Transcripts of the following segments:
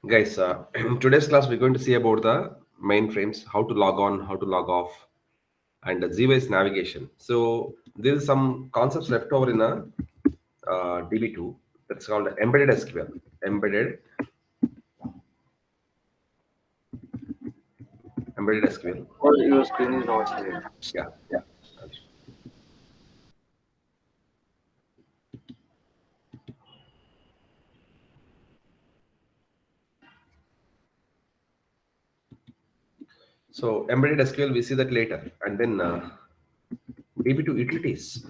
Guys, in today's class, we're going to see about the mainframes, how to log on, how to log off, and the Z-based navigation. So there is some concepts left over in a DB2 that's called embedded SQL. Embedded SQL. Or your screen is not sharing. Yeah. So embedded SQL, we see that later, and then DB2 utilities.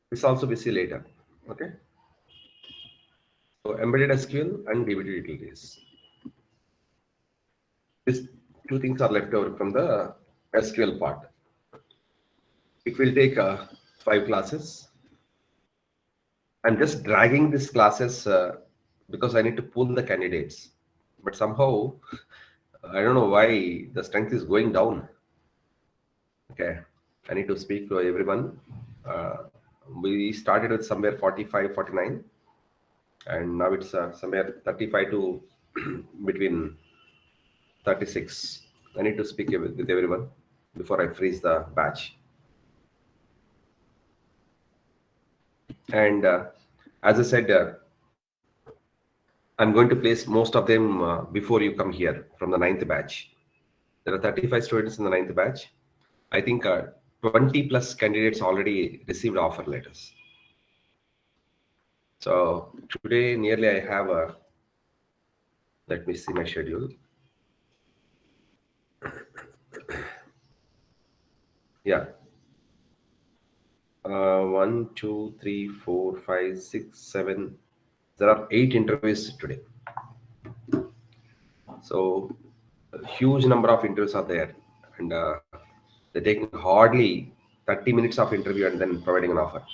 This also we see later. Okay. So embedded SQL and DB2 utilities. These two things are left over from the SQL part. It will take 5 classes. I'm just dragging these classes because I need to pull the candidates. But somehow, I don't know why the strength is going down. Okay, I need to speak to everyone. Uh, we started with somewhere 45, 49, and now it's somewhere 35 to between 36. I need to speak with everyone before I freeze the batch. And as I said, I'm going to place most of them before you come here from the ninth batch. There are 35 students in the ninth batch. I think 20 plus candidates already received offer letters. So today, nearly I have a, let me see my schedule. Yeah. 1, 2, 3, 4, 5, 6, 7. There are 8 interviews today. So a huge number of interviews are there. And they're taking hardly 30 minutes of interview and then providing an offer.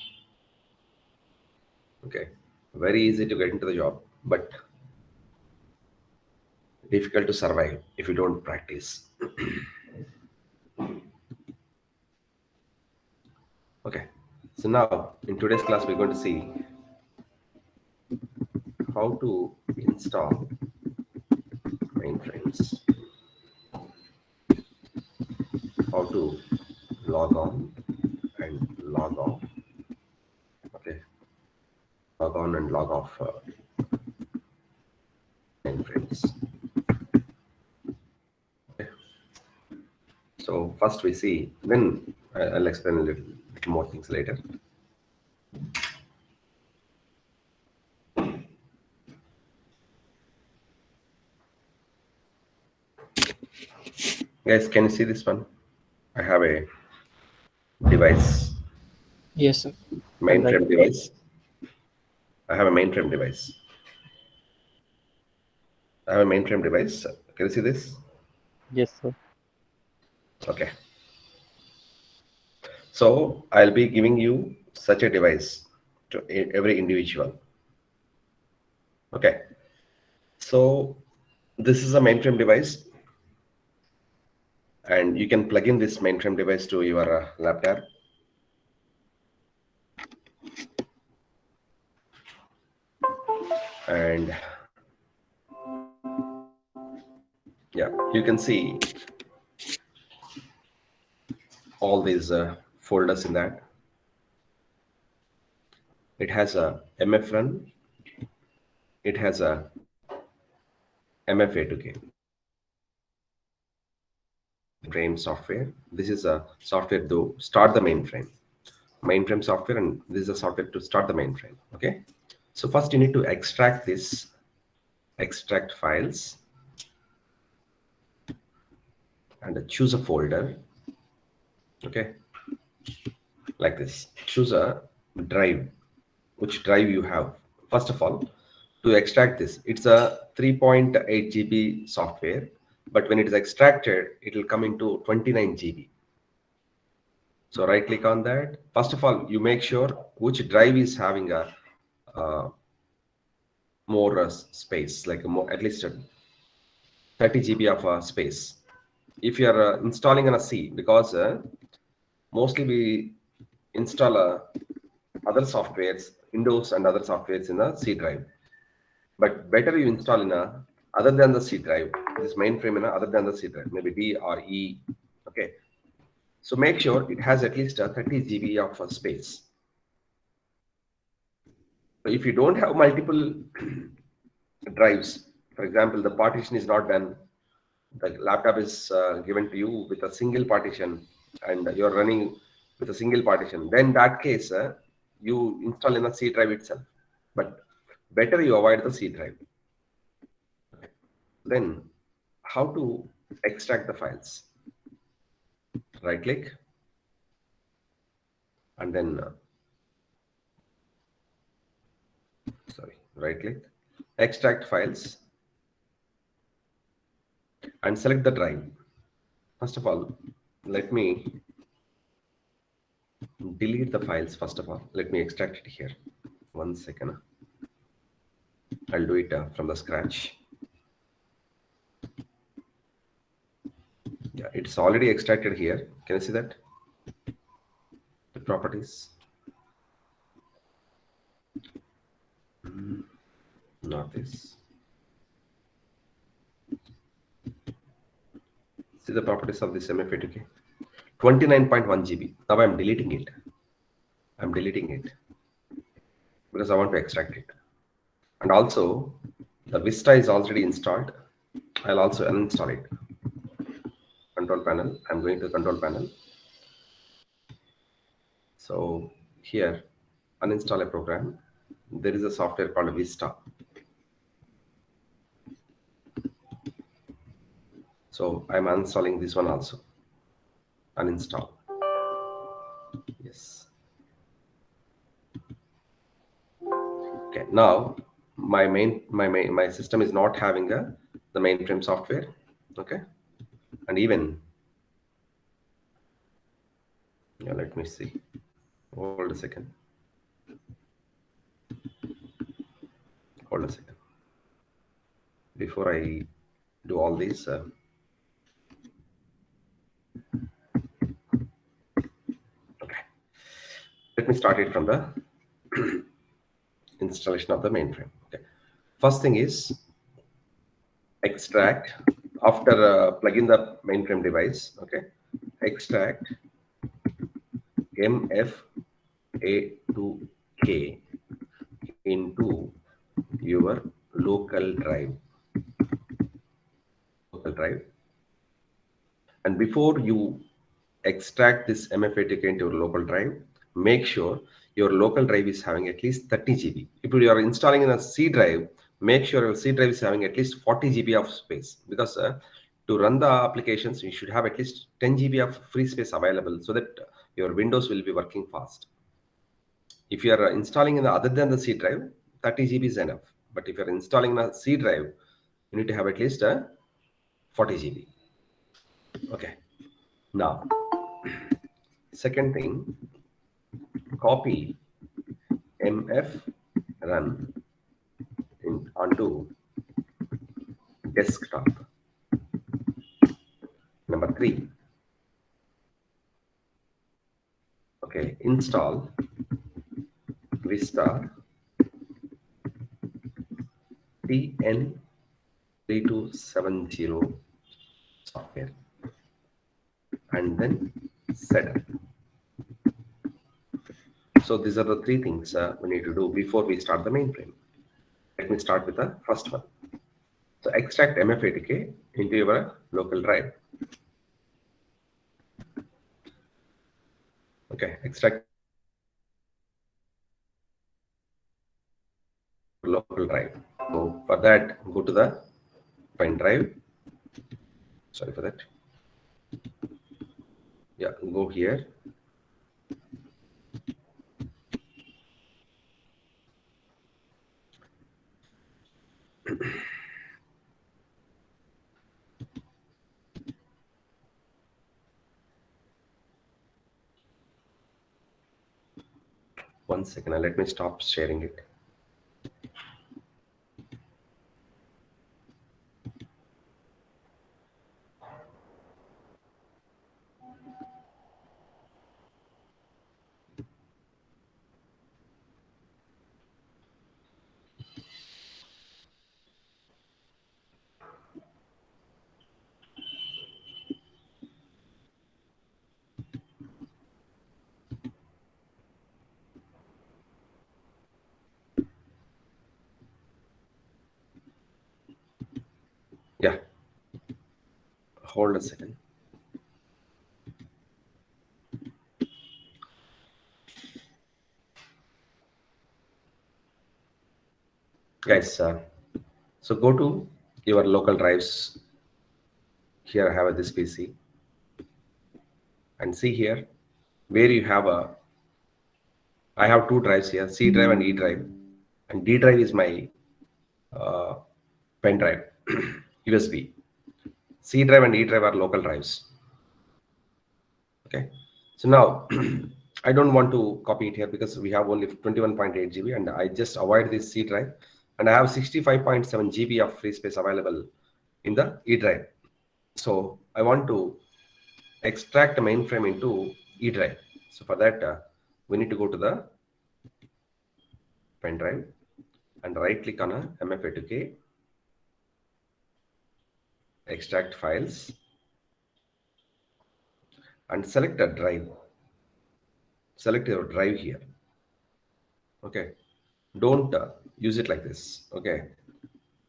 Okay. Very easy to get into the job, but difficult to survive if you don't practice. Okay. So now in today's class, we're going to see how to install mainframes, how to log on and log off. Okay. Log on and log off mainframes. Okay. So first we see, then I'll explain a little more things later. Guys, can you see this one? I have a device, Yes, sir. All right. mainframe device. I have a mainframe device. I have a mainframe device. Can you see this? Yes, sir. Okay. So I'll be giving you such a device to every individual. Okay. So this is a mainframe device, and you can plug in this mainframe device to your laptop. And yeah, you can see all these folders in that. It has a MF run. It has a MFA2K. Frame software. This is a software to start the mainframe software, and this is a software to start the mainframe. Okay. So first you need to extract this, extract files, and choose a folder. Okay. Like this. Choose a drive, which drive you have. First of all, to extract this, it's a 3.8 GB software, but when it is extracted, it will come into 29 GB. So right click on that. First of all, you make sure which drive is having a more space, like a more, at least 30 GB of space. If you are installing on a C, because mostly we install other softwares, Windows and other softwares in a C drive. But better you install in a other than the C drive, this mainframe in a other than the C drive, maybe D or E. Okay. So make sure it has at least a 30 GB of space. So if you don't have multiple drives, for example, the partition is not done, the laptop is given to you with a single partition and you're running with a single partition, then in that case, you install in a C drive itself. But better you avoid the C drive. Then how to extract the files? Right click and then right click, extract files and select the drive. First of all, let me delete the files. First of all, let me extract it here. 1 second. I'll do it from the scratch. Yeah, it's already extracted here. Can you see that? The properties. Not this. See the properties of this MF82K. 29.1 GB. Now I'm deleting it. I'm deleting it because I want to extract it. And also, the Vista is already installed. I'll also uninstall it. Control panel. I'm going to control panel. So here, uninstall a program. There is a software called Vista. So I'm uninstalling this one also. Uninstall. Yes. Okay. Now my system is not having the mainframe software. Okay. And even let me see. Hold a second. Hold a second. Before I do all these. Okay. Let me start it from the installation of the mainframe. Okay. First thing is extract after plug in the mainframe device. Okay. Extract MF82K into your local drive. And before you extract this MF82K into your local drive, make sure your local drive is having at least 30 GB. If you are installing in a C drive, make sure your C drive is having at least 40 GB of space, because to run the applications, you should have at least 10 GB of free space available so that your Windows will be working fast. If you are installing in the other than the C drive, 30 GB is enough. But if you are installing in a C drive, you need to have at least 40 GB. Okay. Now, second thing, copy MF run onto desktop. Number 3. Okay, install Vista TN3270 software and then setup. So these are the 3 things we need to do before we start the mainframe. Let me start with the first one. So extract MF82K into your local drive. Okay, extract local drive. So for that, go to the pen drive. Sorry for that. Yeah, go here. One second, let me stop sharing it. hold a second. Guys, so go to your local drives. Here I have this PC, and see here where you have a. I have two drives here, C drive and E drive, and D drive is my uh, pen drive, USB. C drive and E drive are local drives. Okay, so now I don't want to copy it here because we have only 21.8 GB, and I just avoid this C drive, and I have 65.7 GB of free space available in the E drive. So I want to extract a mainframe into E drive. So for that, we need to go to the pen drive and right click on a MFA2K, extract files, and select a drive. Select your drive here. Okay, don't use it like this. Okay,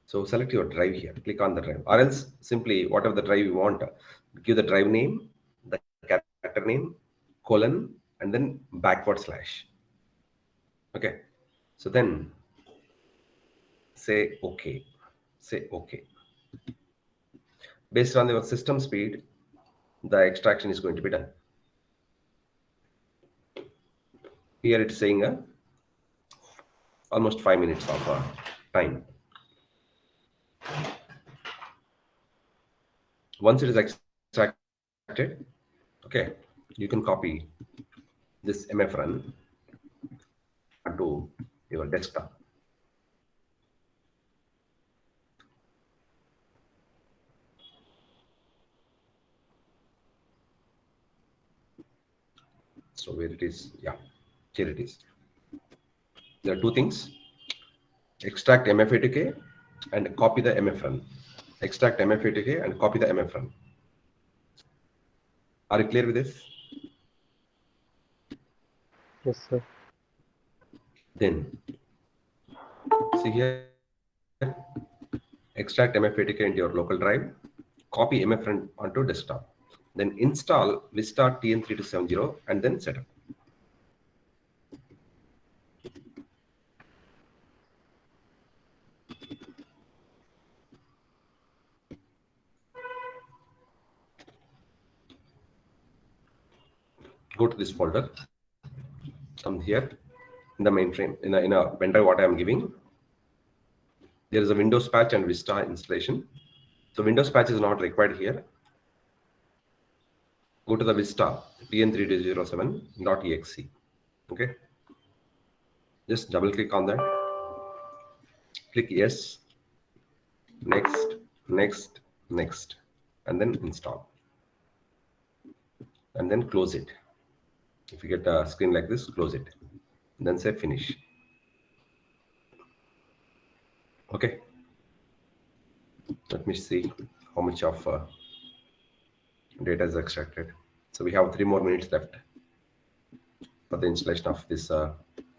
so select your drive here, click on the drive, or else simply whatever the drive you want, give the drive name, the character name, colon, and then backward slash. Okay, so then say okay, say okay. Based on your system speed, the extraction is going to be done. Here it's saying almost 5 minutes of time. Once it is extracted, okay, you can copy this MF run onto your desktop. So where it is, yeah, here it is. There are two things: extract MFA2K and copy the MF run. Extract MFA2K and copy the MF run. Are you clear with this? Yes, sir. Then see here, extract MFA2K into your local drive, copy MF run onto desktop, then install Vista TN3270 and then setup. Go to this folder, come here in the mainframe, in a pen drive what I am giving. There is a Windows patch and Vista installation. So Windows patch is not required here. Go to the Vista tn3207.exe. Okay, just double click on that, click yes, next, next, next, and then install, and then close it. If you get a screen like this, close it, then say finish. Okay, let me see how much of data is extracted. So we have 3 more minutes left for the installation of this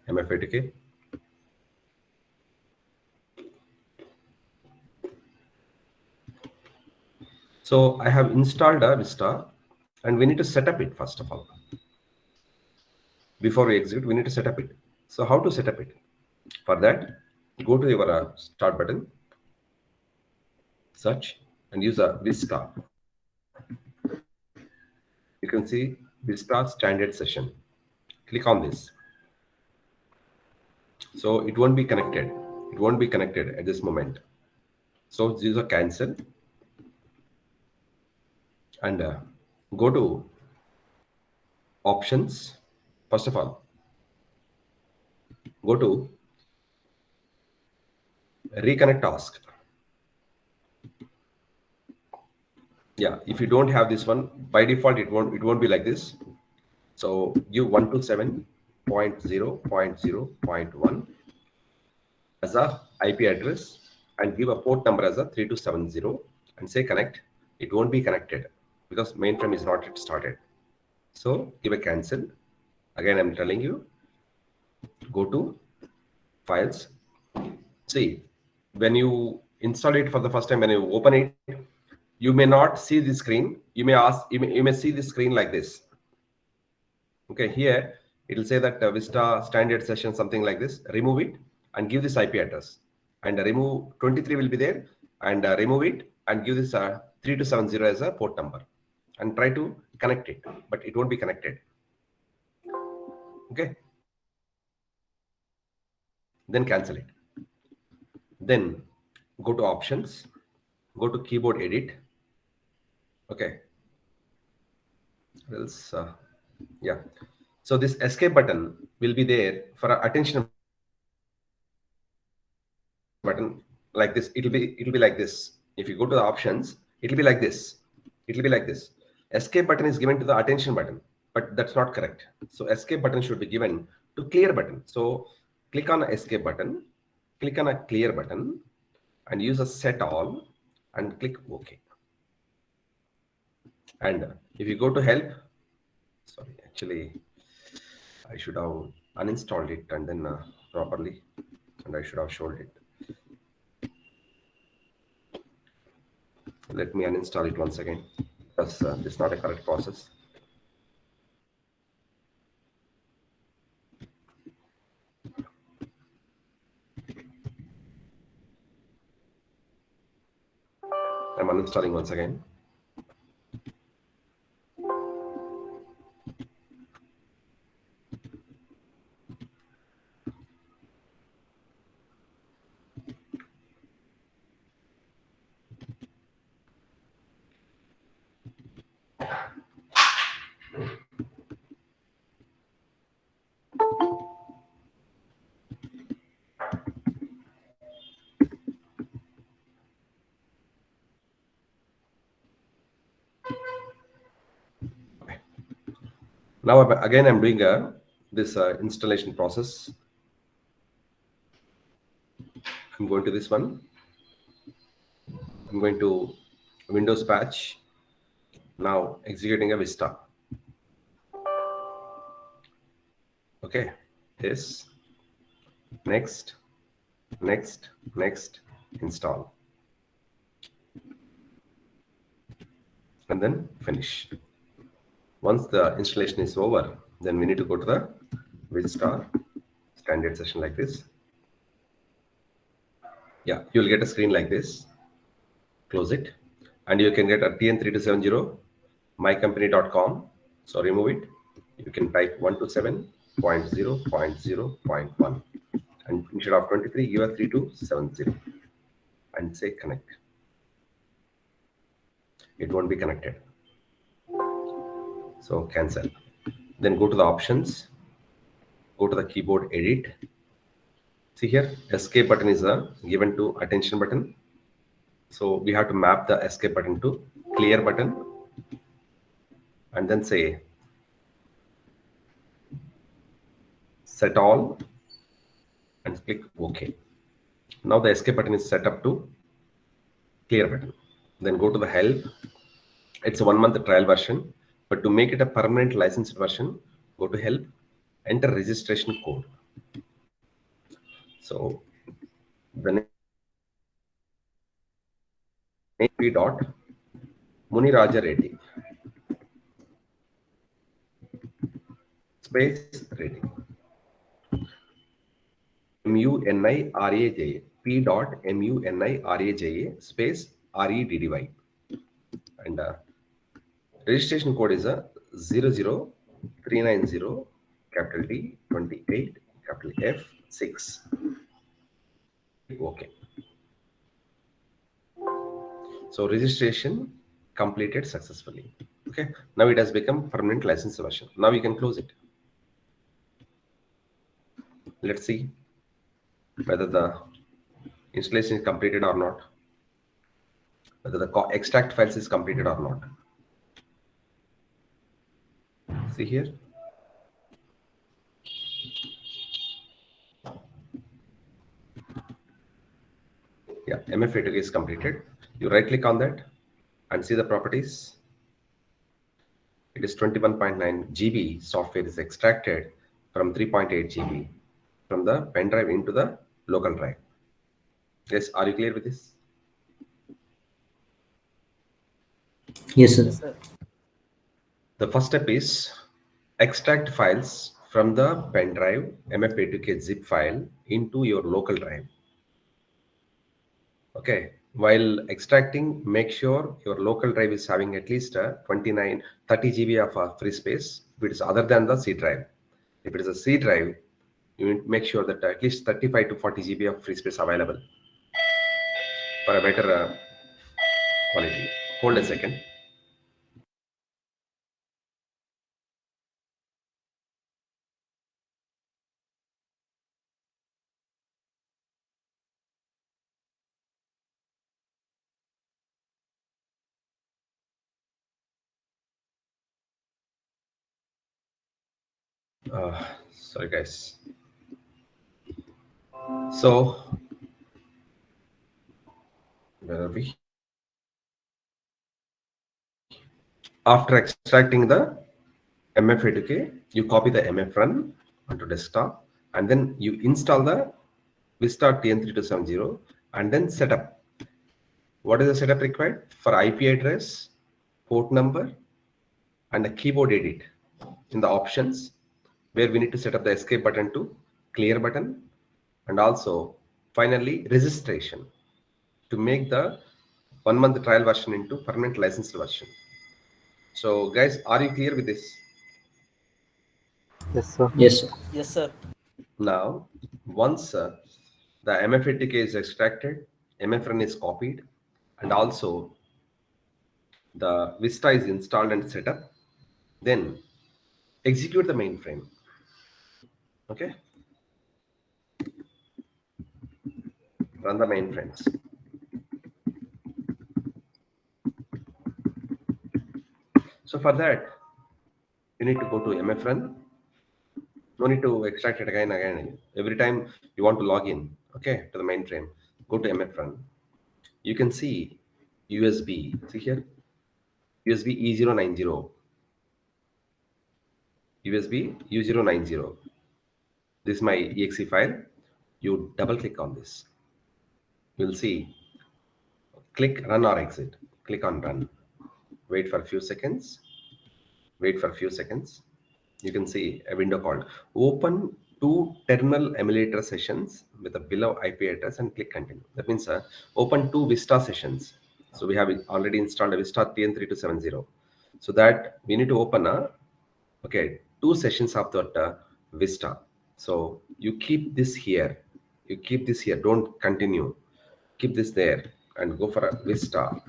MFA2K. So I have installed a Vista, and we need to set up it first of all. Before we execute, we need to set up it. So how to set up it? For that, go to your start button, search, and use a Vista. You can see Vista standard session. Click on this. So it won't be connected. It won't be connected at this moment. So use a cancel, and go to options. First of all, go to reconnect task. Yeah, if you don't have this one, by default it won't be like this. So give 127.0.0.1 as a IP address and give a port number as a 3270 and say connect. It won't be connected because mainframe is not yet started. So give a cancel. Again, I'm telling you, go to files. See, when you install it for the first time, when you open it, you may not see the screen. You may see the screen like this. Okay, here it will say that Vista standard session, something like this. Remove it and give this IP address, and remove 23 will be there, and remove it and give this 3270 as a port number, and try to connect it, but it won't be connected. Okay, then cancel it. Then go to options, go to keyboard edit. Okay, else yeah. So this escape button will be there for attention button like this. It'll be like this. If you go to the options, it'll be like this. It'll be like this. Escape button is given to the attention button, but that's not correct. So escape button should be given to clear button. So click on escape button, click on a clear button, and use a set all and click OK. And if you go to help, sorry, actually I should have uninstalled it and then properly, and I should have showed it. Let me uninstall it once again, because this is not a correct process. I'm uninstalling once again. Now again I'm doing this installation process. I'm going to this one. I'm going to Windows patch. Now executing a Vista. Okay, this, next, install, and then finish. Once the installation is over, then we need to go to the Vista standard session like this. Yeah, you'll get a screen like this. Close it, and you can get a TN3270 mycompany.com. So remove it. You can type 127.0.0.1, and instead of 23, you are 3270, and say connect. It won't be connected. So cancel. Then go to the options. Go to the keyboard edit. See here, escape button is given to attention button. So we have to map the escape button to clear button, and then say set all and click OK. Now the escape button is set up to clear button. Then go to the help. It's a 1-month trial version, but to make it a permanent licensed version, go to help, enter registration code. So the name P. Muniraja Reddy space Reddy. Muniraja P. Muniraja space Reddy, and registration code is a 00390 capital D 28 capital F 6. Okay. So registration completed successfully. Okay. Now it has become permanent license version. Now you can close it. Let's see whether the installation is completed or not, whether the extract files is completed or not. See here. Yeah, MF8 is completed. You right click on that and see the properties. It is 21.9 GB software is extracted from 3.8 GB from the pen drive into the local drive. Yes, are you clear with this? Yes, sir. The first step is extract files from the pen drive MFA2K zip file into your local drive. Okay. While extracting, make sure your local drive is having at least 29, 30 GB of free space. If it is other than the C drive. If it is a C drive, you need to make sure that at least 35 to 40 GB of free space available for a better quality. Hold a second. Sorry, guys. So, where are we? After extracting the MF82K, you copy the MF run onto desktop and then you install the Vista TN3270 and then setup. What is the setup required? For IP address, port number, and a keyboard edit in the options where we need to set up the escape button to clear button and also finally registration to make the 1 month trial version into permanent licensed version. So guys, are you clear with this? Yes, sir. Yes, sir. Yes, sir. Now, once the MF80K is extracted, MFRN is copied, and also the Vista is installed and set up, then execute the mainframe. Okay, run the mainframes. So for that, you need to go to MFRN. No need to extract it again. Every time you want to log in, okay, to the mainframe, go to MFRN. You can see USB. See here, USB E090. USB U090. This is my exe file. You double click on this. You'll see click run or exit. Click on run. Wait for a few seconds. Wait for a few seconds. You can see a window called open two terminal emulator sessions with a below IP address and click continue. That means open two Vista sessions. So we have already installed a Vista TN3270. So that we need to open a two sessions of that Vista. So you keep this here. You keep this here. Don't continue. Keep this there and go for a Vista.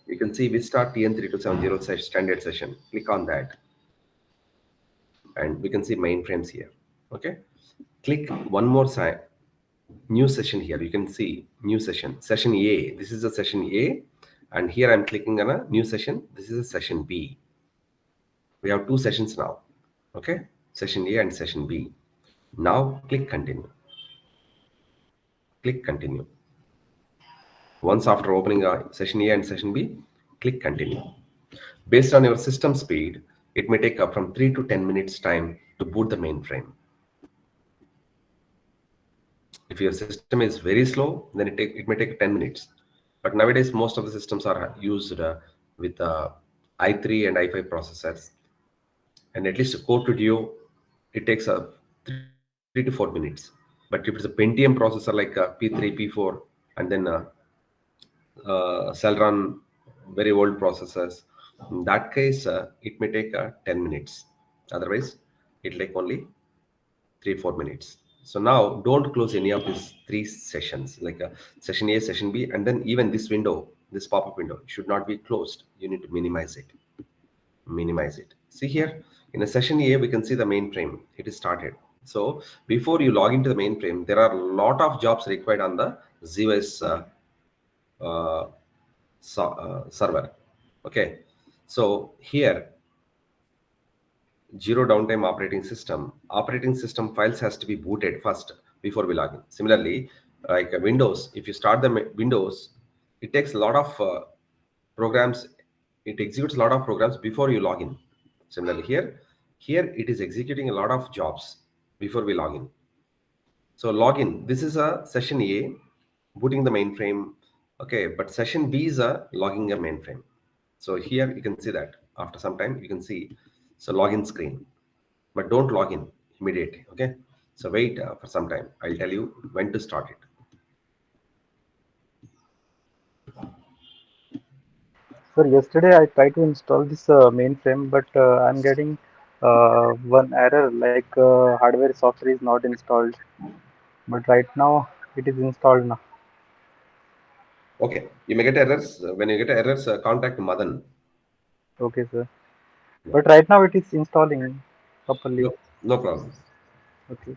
You can see Vista TN3270 standard session. Click on that and we can see mainframes here. Okay. Click one more side. New session here. You can see new session. Session A. This is a session A. And here I'm clicking on a new session. This is a session B. We have two sessions now. Okay. Session A and session B. Now click continue. Click continue. Once after opening session A and session B, click continue. Based on your system speed, it may take up from 3 to 10 minutes time to boot the mainframe. If your system is very slow, then it may take 10 minutes. But nowadays, most of the systems are used with i3 and i5 processors. And at least a core to duo, it takes 3 to 4 minutes. But if it's a Pentium processor like P3, P4, and then Celeron, very old processors. In that case, it may take 10 minutes. Otherwise, it'll take only 3 4 minutes. So now don't close any of these three sessions, like session A, session B, and then even this window, this pop-up window should not be closed. You need to minimize it. Minimize it. See here in a session A, we can see the mainframe. It is started. So before you log into the mainframe, there are a lot of jobs required on the ZOS uh, server. Okay, so here zero downtime operating system files has to be booted first before we log in. Similarly, like Windows, if you start the Windows, it takes a lot of programs. It executes a lot of programs before you log in. Similarly, here it is executing a lot of jobs before we log in. So login, this is a session A, booting the mainframe. Okay, but session B is a logging a mainframe. So here you can see that after some time you can see so login screen, but don't log in immediately. Okay, so wait for some time. I'll tell you when to start it. Sir, yesterday I tried to install this mainframe, but I'm getting one error like hardware software is not installed. But right now it is installed now. Okay, you may get errors. When you get errors, contact Madan. Okay, sir. Yeah. But right now it is installing properly. No, no problem. Okay.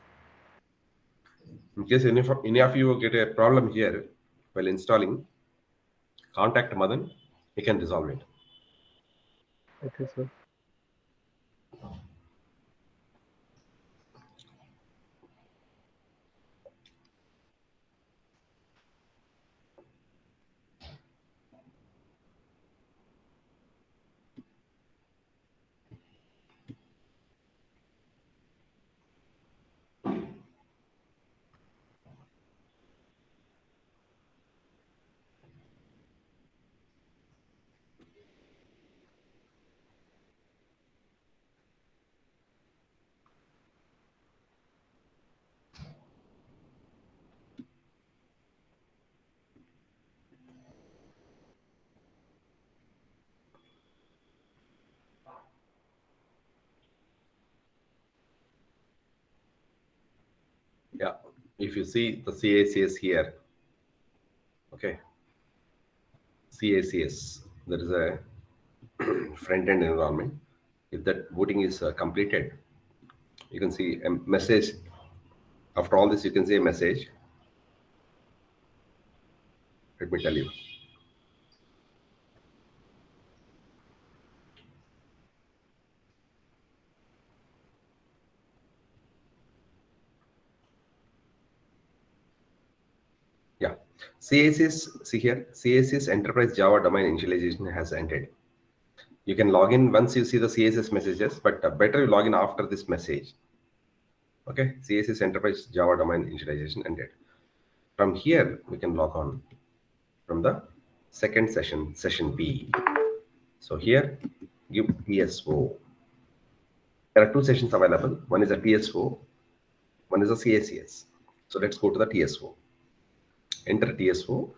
In case any of you get a problem here while installing, contact Madan. He can resolve it. Okay, sir. Yeah. If you see the CACS here, okay, CACS, there is a front end environment. If that booting is completed, you can see a message. After all this, you can see a message. Let me tell you. Yeah. CACS, see here, CACS Enterprise Java Domain Initialization has ended. You can log in once you see the CSS messages, but better you log in after this message. Okay, CSS Enterprise Java Domain Initialization ended. From here, we can log on from the second session, session B. So here, give TSO. There are two sessions available. One is a TSO, one is a CACS. So let's go to the TSO. Enter TSO.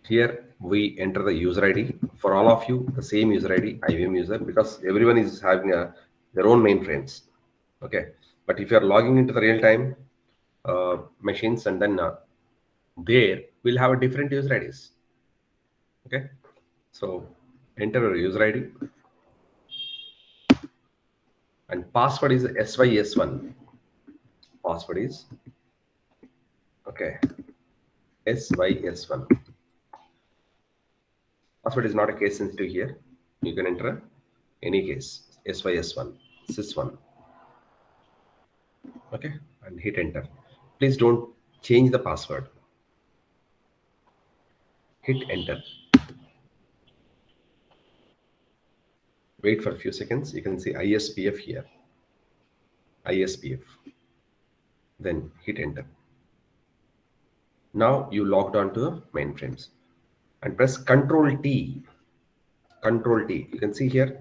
Here we enter the user ID. For all of you, the same user ID, IBM user, because everyone is having their own mainframes. Okay, but if you are logging into the real-time machines, and then there we'll have a different user IDs. Okay, so enter your user ID and password is SYS1. Password is okay SYS1. Password is not a case sensitive here. You can enter any case SYS1 sys1. Okay, and hit enter. Please don't change the password. Hit enter. Wait for a few seconds. You can see ISPF here. ISPF. Then hit enter. Now you logged on to the mainframes and press Control T. Control T. You can see here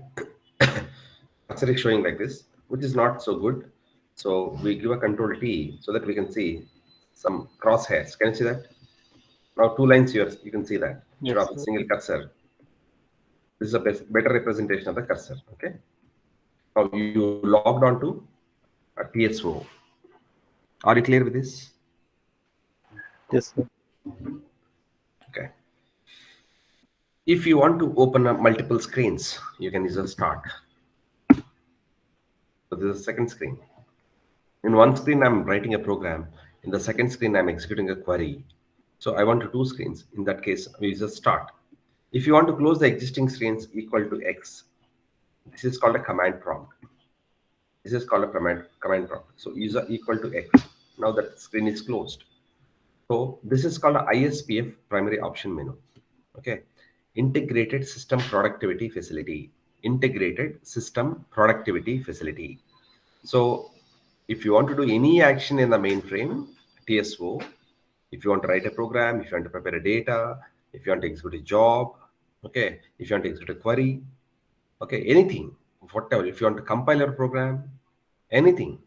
cursor is showing like this, which is not so good. So we give a Control T so that we can see some crosshairs. Can you see that? Now two lines here. You can see that instead Yes, of a sir. single cursor. This is a better representation of the cursor. Okay. Now you logged on to a TSO. Are you clear with this? Yes, sir. Okay. If you want to open up multiple screens, you can use a start. So this is the second screen. In one screen, I'm writing a program. In the second screen, I'm executing a query. So I want to two screens. In that case, we use a start. If you want to close the existing screens equal to X, this is called a command prompt. This is called a command prompt. So user equal to X. Now that screen is closed. So this is called a ISPF primary option menu. Okay. Integrated System Productivity Facility. Integrated System Productivity Facility. So if you want to do any action in the mainframe, TSO, if you want to write a program, if you want to prepare a data, if you want to execute a job, Okay, if you want to execute a query, okay, anything, whatever, if you want to compile your program, anything,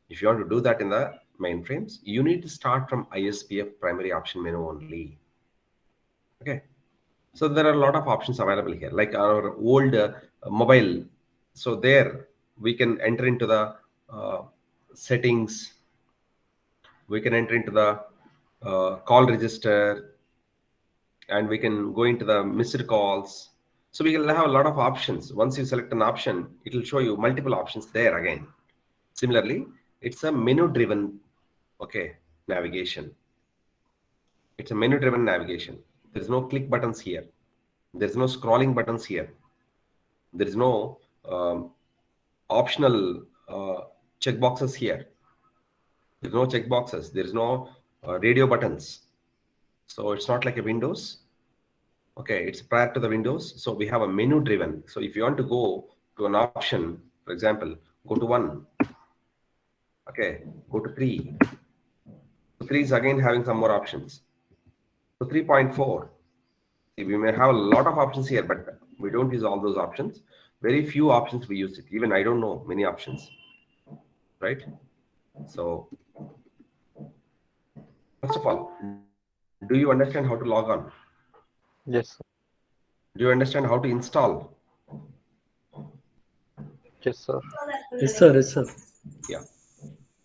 if you want to do that in the mainframes, you need to start from ISPF primary option menu only. Okay, so there are a lot of options available here, like our old mobile. So there we can enter into the settings, we can enter into the call register, and we can go into the missed calls. So we will have a lot of options. Once you select an option, it will show you multiple options there again. Similarly, it's a menu driven, okay, navigation. It's a menu driven navigation. There's no click buttons here. There's no scrolling buttons here. There is no optional checkboxes here. There's no checkboxes. There is no radio buttons. So it's not like a Windows. Okay, it's prior to the Windows. So we have a menu driven. So if you want to go to an option, for example, go to 1. Okay, go to 3. So 3 is again having some more options. So 3.4. See, we may have a lot of options here, but we don't use all those options. Very few options we use it. Even I don't know many options, right? So first of all, do you understand how to log on? Yes, sir. Do you understand how to install? Yes, sir. Yes, sir. Yes, sir. Yeah.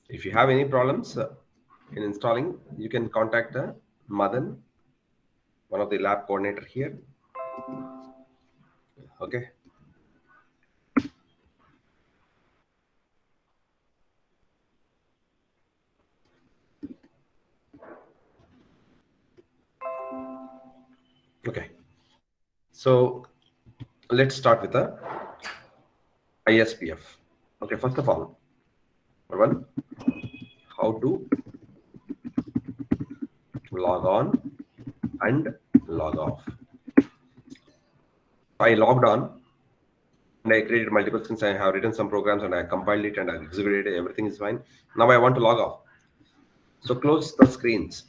If you have any problems in installing, you can contact Madan, one of the lab coordinator here. Okay. Okay. So let's start with the ISPF. Okay. First of all, number one, how to log on and log off. I logged on and I created multiple screens. I have written some programs and I compiled it and I executed it. Everything is fine. Now I want to log off. So close the screens.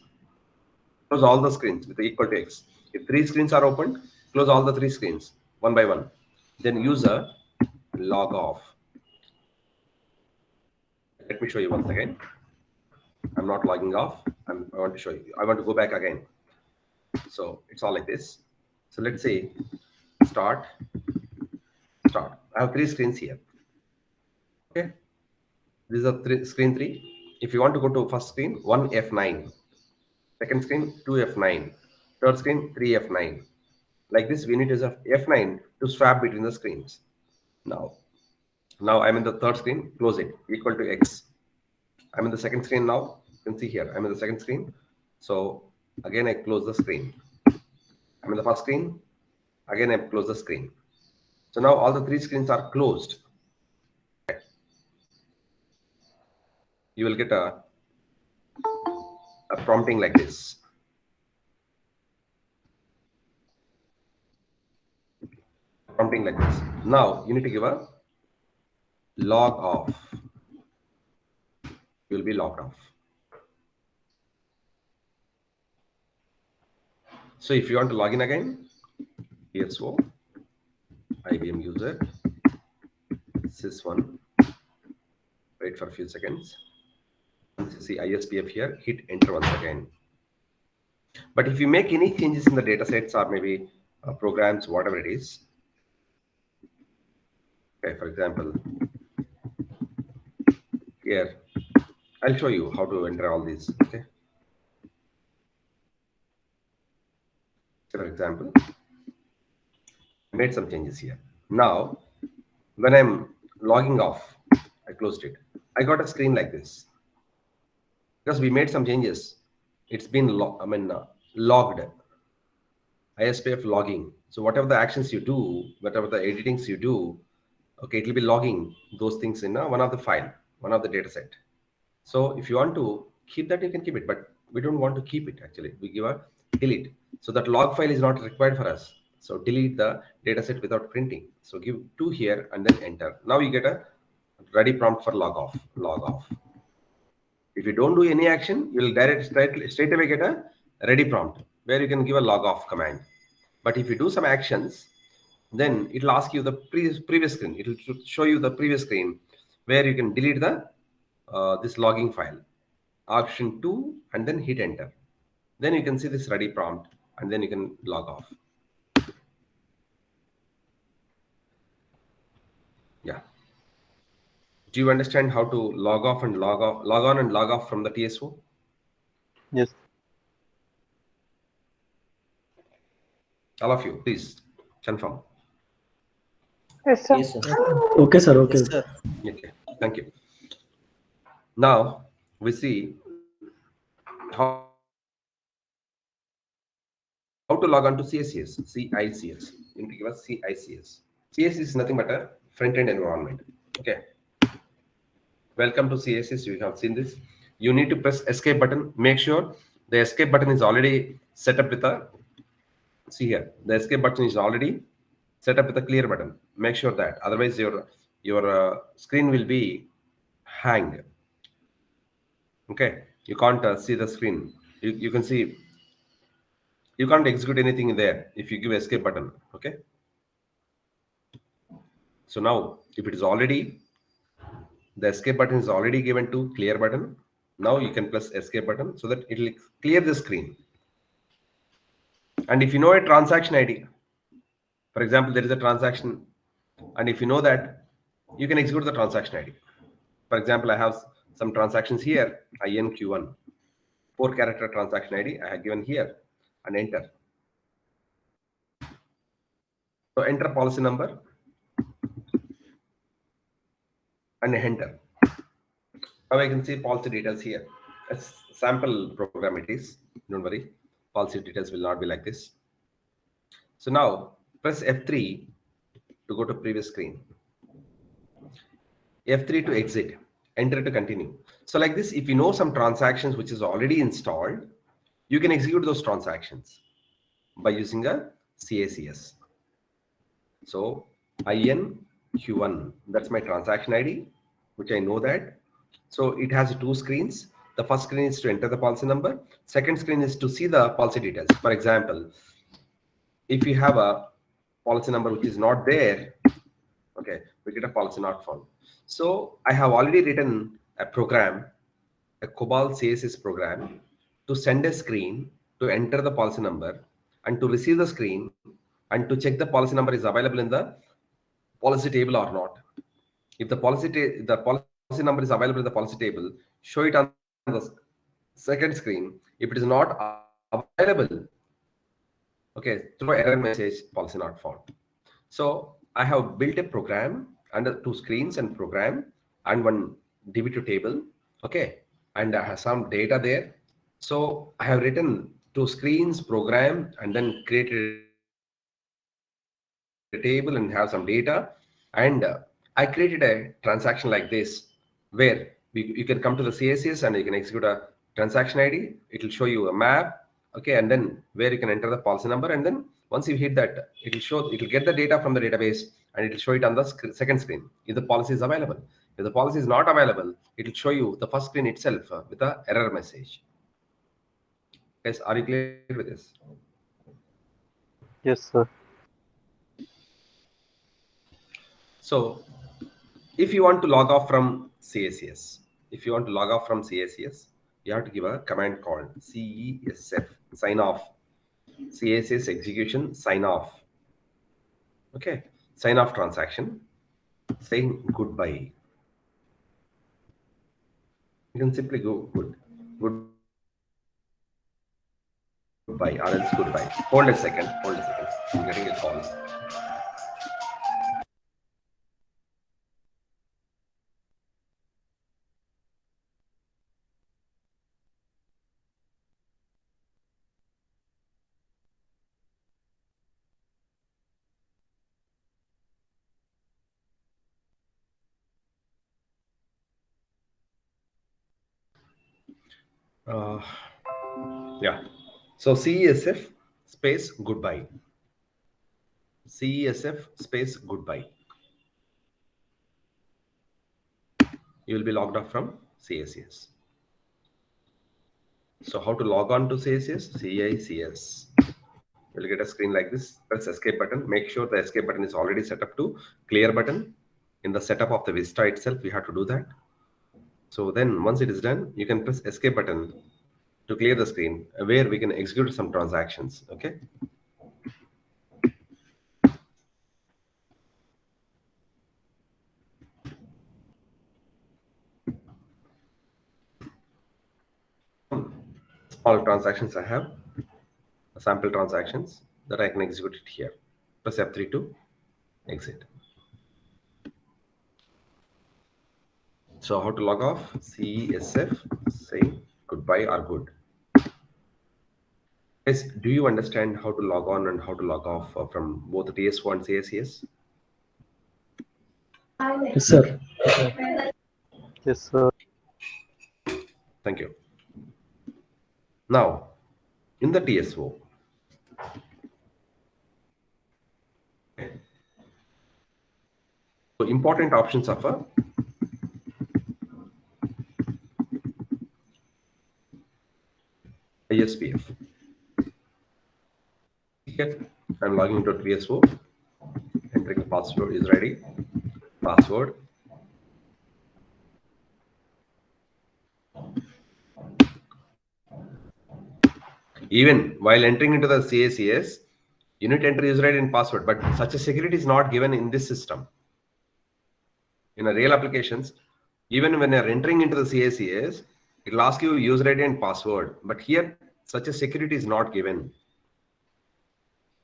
Close all the screens with equal to X. If 3 screens are opened, close all the 3 screens one by one. Then use a log off. Let me show you once again. I'm not logging off. I want to show you. I want to go back again. So it's all like this. So let's say start, start. I have 3 screens here. Okay. This is screen 3. If you want to go to first screen, 1 F9. Second screen, 2 F9. Third screen, 3 F9. Like this, we need to use F9 to swap between the screens. Now I'm in the third screen, close it, equal to X. I'm in the second screen now. You can see here, I'm in the second screen. So again, I close the screen. I'm in the first screen. Again, I close the screen. So now all the 3 screens are closed. You will get a prompting like this. Prompting like this. Now you need to give a log off. You will be logged off. So if you want to log in again, PSO, IBM user, sys1, wait for a few seconds. Once you see ISPF here, hit enter once again. But if you make any changes in the data sets or maybe programs, whatever it is, okay, for example, here, I'll show you how to enter all these, okay? For example, I made some changes here. Now, when I'm logging off, I closed it. I got a screen like this because we made some changes. It's been logged. ISPF logging. So whatever the actions you do, whatever the editings you do, okay, it will be logging those things in one of the file, one of the data set. So if you want to keep that, you can keep it, but we don't want to keep it actually. We give a delete. So that log file is not required for us. So delete the data set without printing. So give 2 here and then enter. Now you get a ready prompt for log off. Log off. If you don't do any action, you will straight away get a ready prompt where you can give a log off command. But if you do some actions, then it'll ask you the previous screen. It will show you the previous screen where you can delete the this logging file. Option 2, and then hit enter. Then you can see this ready prompt, and then you can log off. Yeah. Do you understand how to log off and log on and log off from the TSO? Yes. All of you, please confirm. Yes, sir. Yes, sir. Okay, sir. Okay. Yes, sir. Okay, thank you. Now we see how to log on to CICS. CICS. You need to give us CICS. CICS is nothing but a front-end environment. Okay. Welcome to CICS. You have seen this. You need to press escape button. Make sure the escape button is already set up with a, see here, the escape button is already set up with a clear button. Make sure that, otherwise your screen will be hanged. Okay, you can't see the screen. You can see, you can't execute anything in there if you give escape button. Okay, so now if it is already, the escape button is already given to clear button, now you can press escape button so that it will clear the screen. And if you know a transaction ID, for example, there is a transaction, and if you know that, you can execute the transaction ID. For example, I have some transactions here, INQ1, 4-character transaction ID I have given here, and enter. So enter policy number and enter. Now I can see policy details here. A sample program it is. Don't worry, policy details will not be like this. So now press F3 to go to previous screen. F3 to exit. Enter to continue. So like this, if you know some transactions which is already installed, you can execute those transactions by using a CACS. So INQ1, that's my transaction ID, which I know that. So it has two screens. The first screen is to enter the policy number. Second screen is to see the policy details. For example, if you have a policy number which is not there, okay, we get a policy not found. So I have already written a program, a COBOL CSS program, to send a screen to enter the policy number and to receive the screen and to check the policy number is available in the policy table or not. If the policy number is available in the policy table, show it on the second screen. If it is not available, okay, throw error message, policy not found. So I have built a program under two screens and program and one DB2 table, okay, and I have some data there. So I have written two screens program and then created a table and have some data. And I created a transaction like this, where you can come to the CACS and you can execute a transaction ID. It will show you a map, okay, and then where you can enter the policy number. And then once you hit that, it will get the data from the database and it will show it on the second screen if the policy is available. If the policy is not available, it will show you the first screen itself with a error message. Guys, are you clear with this? Yes, sir. So if you want to log off from CACS, if you want to log off from CACS, you have to give a command called CESF, sign off. CACS execution, sign off. Okay, sign off transaction, saying goodbye. You can simply go goodbye or else goodbye. Hold a second, I'm getting a call. Uh, yeah. So CESF space goodbye. CESF space goodbye. You will be logged off from CACS. So how to log on to CACS? CICS. You'll get a screen like this. Press escape button. Make sure the escape button is already set up to clear button. In the setup of the Vista itself, we have to do that. So then once it is done, you can press escape button to clear the screen where we can execute some transactions. Okay. All transactions I have, sample transactions that I can execute it here. Press F3 to exit. So how to log off? CSF saying goodbye or good. Guys, do you understand how to log on and how to log off from both TSO and CSES? Yes, sir. Yes, sir. Thank you. Now, in the TSO, so important options of a ISPF. Here, I'm logging into TSO. Entering the password is ready. Password. Even while entering into the CACS, you need to enter user ID and password, but such a security is not given in this system. In a real applications, even when you're entering into the CACS, it will ask you user ID and password, but here such a security is not given.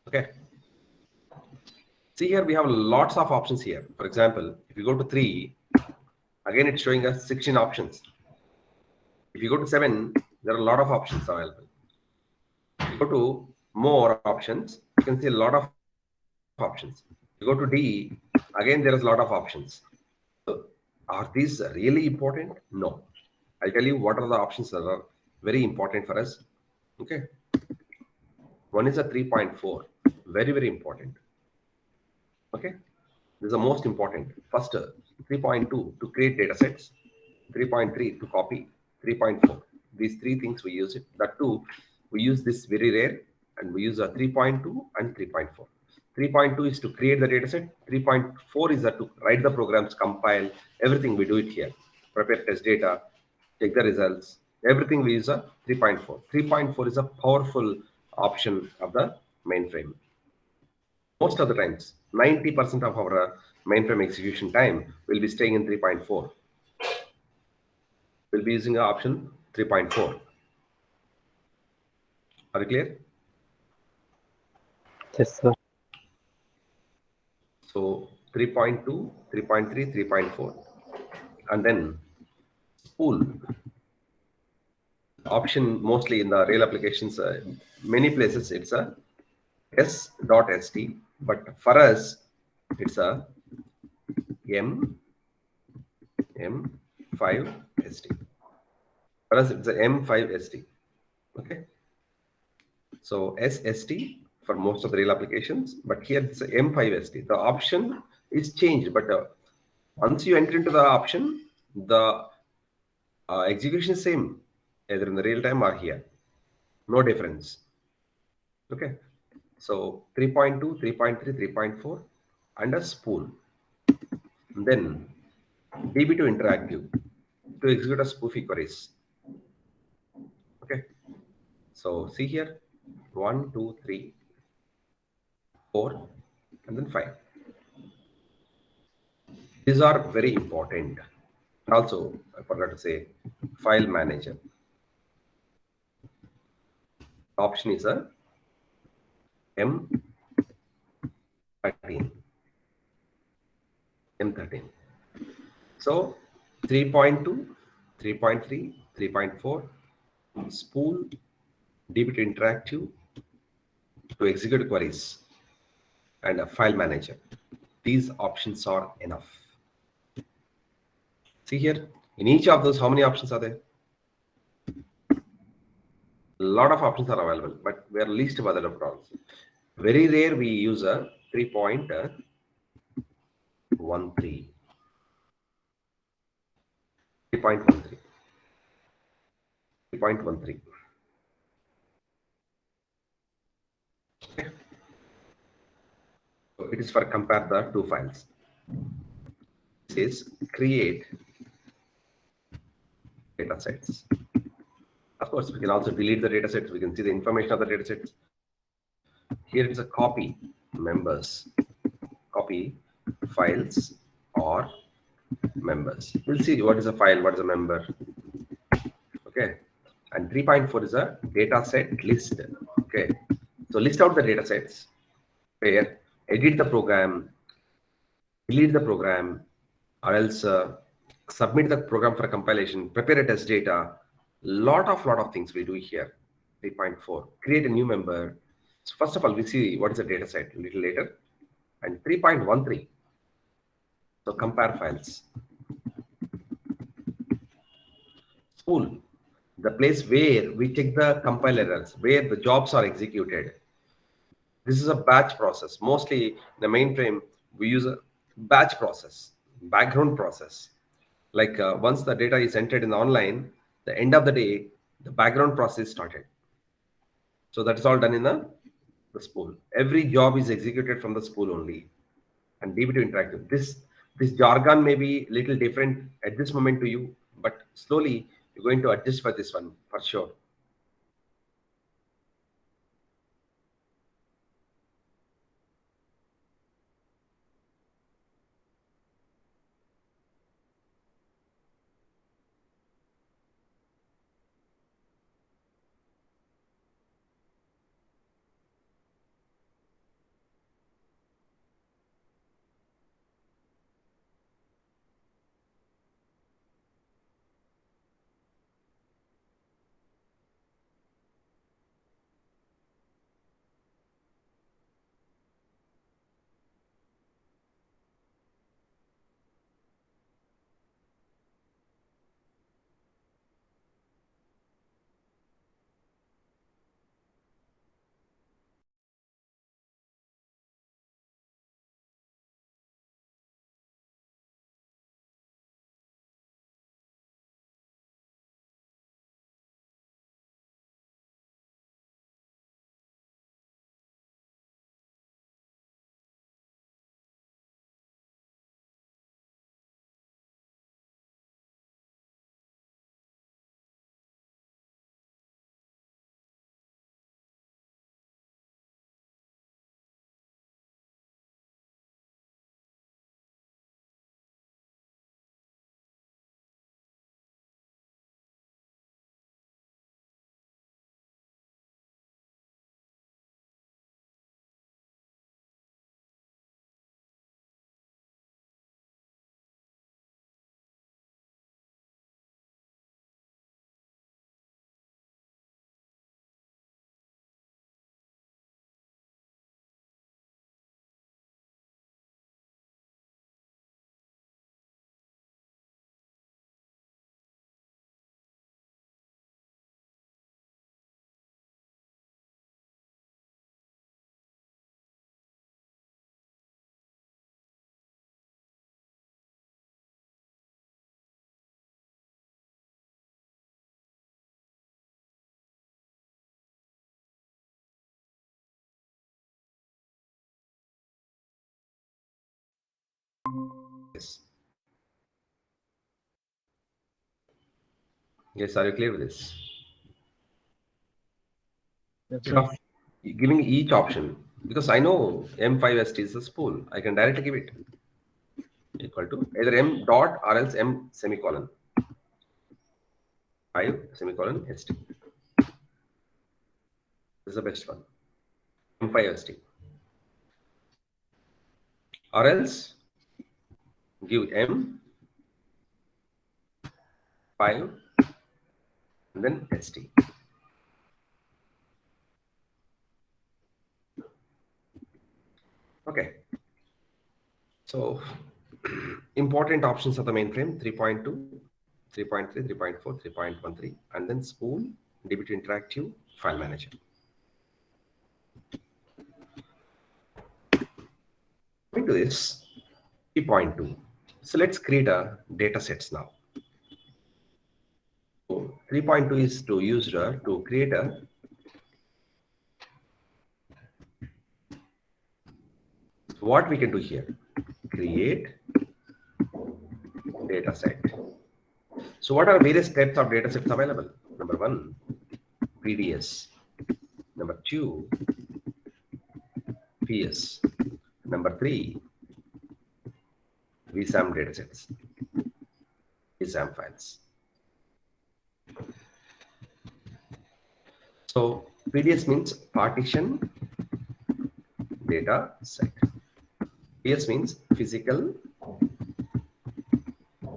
Okay. See here, we have lots of options here. For example, if you go to 3, again it's showing us 16 options. If you go to 7, there are a lot of options available. If you go to more options, you can see a lot of options. You go to D, again there is a lot of options. So, are these really important? No. I'll tell you what are the options that are very important for us. Okay. One is a 3.4, very, very important. Okay. This is the most important. First, 3.2 to create data sets, 3.3 to copy, 3.4. These three things we use it. That too, we use this very rare, and we use a 3.2 and 3.4. 3.2 is to create the data set. 3.4 is to write the programs, compile, everything we do it here. Prepare test data, check the results. Everything we use a 3.4. 3.4 is a powerful option of the mainframe. Most of the times, 90% of our mainframe execution time will be staying in 3.4. We'll be using option 3.4. Are you clear? Yes, sir. So 3.2, 3.3, 3.4. And then spool. Option mostly in the real applications, many places it's a s.st, but for us, it's a m5st. For us, it's a m5st. Okay. So SST for most of the real applications, but here it's a M5ST. The option is changed, but once you enter into the option, the execution is same, either in the real time or here. No difference. Okay. So 3.2, 3.3, 3.4, and a spool. And then DB to interactive to execute a spoofy queries. Okay. So see here, 1, 2, 3, 4, and then 5. These are very important. Also, I forgot to say, file manager. Option is a M13. M13. So 3.2, 3.3, 3.4, spool, DB to interactive to execute queries, and a file manager. These options are enough. See here, in each of those, how many options are there? A lot of options are available, but we are least bothered about. Very rare we use a 3.13. 3.13. 3.13. it is for compare the two files. This is create data sets. Of course, we can also delete the data sets. We can see the information of the data sets. Here it is a copy members, copy files or members. We'll see what is a file, what is a member. Okay. And 3.4 is a data set list. Okay. So list out the data sets where edit the program, delete the program, or else submit the program for compilation, prepare a test data. Lot of things we do here. 3.4, create a new member. So first of all, we see what is the data set a little later. And 3.13, so compare files. Spool, the place where we check the compile errors, where the jobs are executed. This is a batch process. Mostly in the mainframe, we use a batch process, background process. Like once the data is entered in the online, the end of the day, the background process started. So that is all done in the spool. Every job is executed from the spool only. And DB2 interactive. This jargon may be little different at this moment to you, but slowly you're going to adjust for this one for sure. Yes. Yes, are you clear with this? Yes, Instead of giving each option, because I know M5ST is a spool, I can directly give it equal to either M dot or else M semicolon 5 semicolon ST. This is the best one. M5ST. Or else give M 5 and then ST. Okay. So important options of the mainframe 3.2, 3.3, 3.4, 3.13, and then spool, DB2 interactive, file manager. Coming to this 3.2. So let's create a data sets now. So 3.2 is to use to create a what we can do here, create data set. So what are various types of data sets available? Number one, PDS. Number two, PS. Number three, VSAM datasets, VSAM files. So PDS means partition data set. PS means physical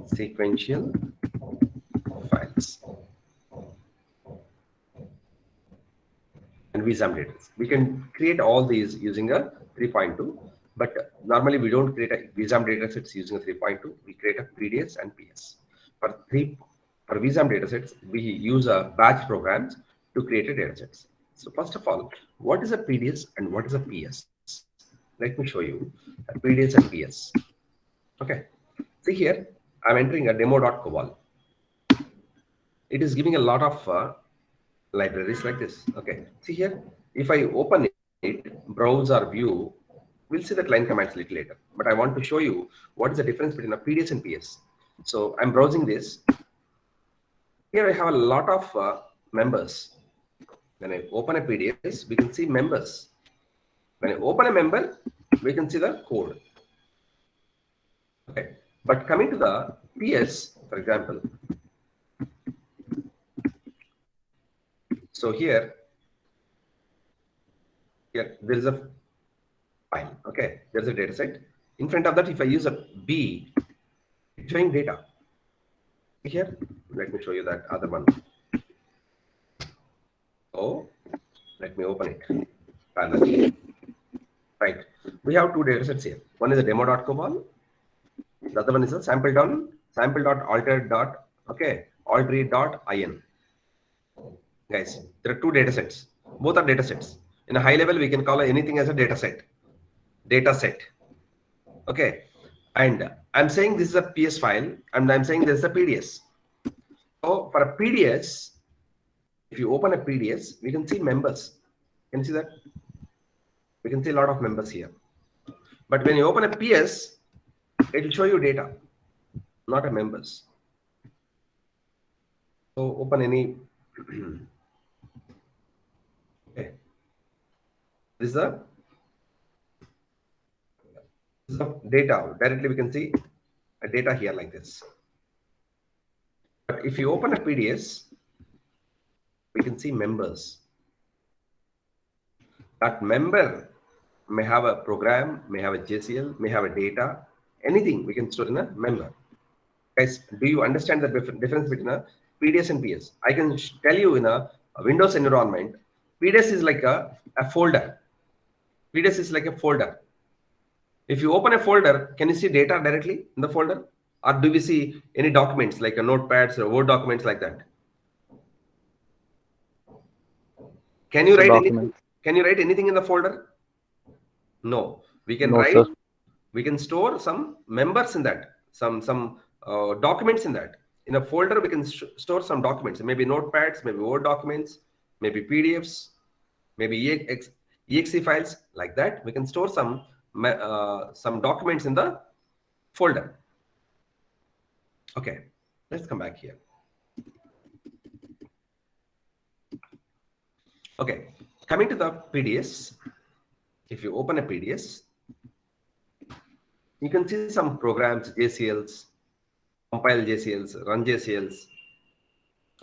sequential files. And VSAM data. We can create all these using a 3.2, but normally we don't create a VSAM data sets using a 3.2. We create a PDS and PS. For VSAM data sets, we use a batch programs to create a data sets. So first of all, what is a PDS and what is a PS? Let me show you a PDS and PS. Okay, see here, I'm entering a demo.cobol. It is giving a lot of libraries like this. Okay, see here, if I open it, browse or view, we'll see that line commands a little later. But I want to show you what is the difference between a PDS and PS. So I'm browsing this. Here I have a lot of members. When I open a PDS, we can see members. When I open a member, we can see the code. Okay, but coming to the PS, for example, so here there is a file. Okay, there's a data set. In front of that, if I use a B, it's showing data. Here, let me show you that other one. Oh, let me open it. Parallel. Right. We have two data sets here. One is a demo.cobol. The other one is a sample.altered. Okay, altread.in. Guys, there are two data sets. Both are data sets. In a high level, we can call anything as a data set. Data set. Okay. And I'm saying this is a PS file, and I'm saying this is a PDS. So for a PDS, if you open a PDS, we can see members. Can you see that? We can see a lot of members here. But when you open a PS, it will show you data, not a members. So open any. Okay. This is the data. Directly we can see a data here like this. But if you open a PDS, we can see members. That member may have a program, may have a JCL, may have a data, anything we can store in a member. Guys, do you understand the difference between a PDS and PS? I can tell you in a Windows environment, PDS is like a folder. PDS is like a folder. If you open a folder, can you see data directly in the folder? Or do we see any documents like a notepads or Word documents like that? Can you write anything? Can you write anything in the folder? No. We can write. Sir. We can store some members in that, some documents in that. In a folder, we can store some documents, maybe notepads, maybe Word documents, maybe PDFs, maybe exe files like that. We can store some documents in the folder. Okay, let's come back here. Okay, coming to the PDS. If you open a PDS, you can see some programs, JCLs, compile JCLs, run JCLs,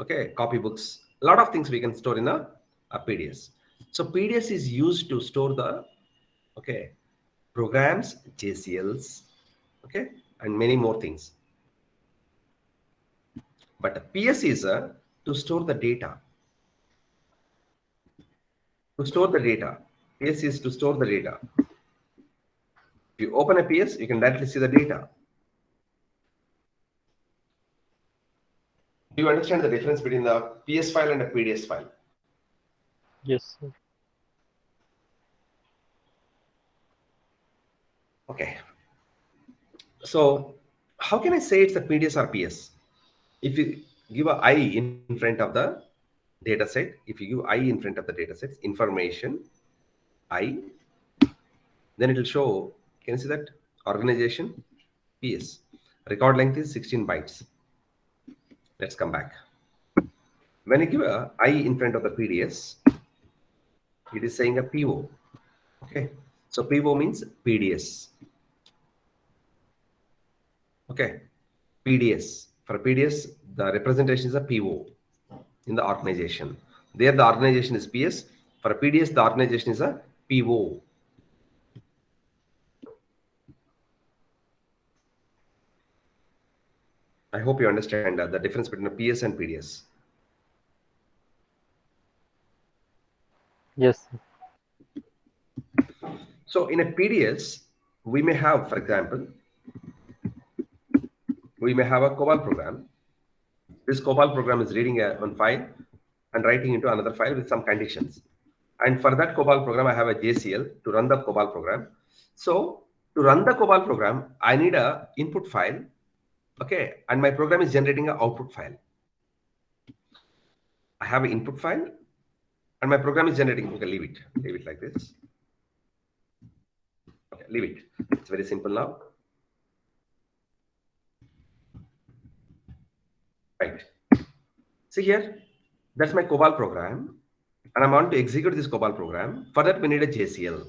okay, copybooks, a lot of things we can store in a PDS. So PDS is used to store the, okay, programs, JCLs, okay, and many more things. But PS is to store the data. To store the data. PS is to store the data. If you open a PS, you can directly see the data. Do you understand the difference between the PS file and a PDS file? Yes, sir. Okay. So how can I say it's a PDS or PS? If you give a I in front of the data set, if you give I in front of the data sets, information, I, then it will show Can you see that? Organization, PS. Record length is 16 bytes. Let's come back. When you give a I in front of the PDS, it is saying a PO. Okay. So PO means PDS. Okay. PDS. For PDS, the representation is a PO in the organization. There the organization is PS. For PDS, the organization is a PO. I hope you understand the difference between a PS and PDS. Yes. So in a PDS, we may have, for example, we may have a COBOL program. This COBOL program is reading one file and writing into another file with some conditions. And for that COBOL program, I have a JCL to run the COBOL program. So to run the COBOL program, I need a input file. Okay. And my program is generating an output file. I have an input file and my program is generating. Okay, leave it like this. Okay, leave it. It's very simple now. Right. See here, that's my COBOL program. And I want to execute this COBOL program. For that, we need a JCL.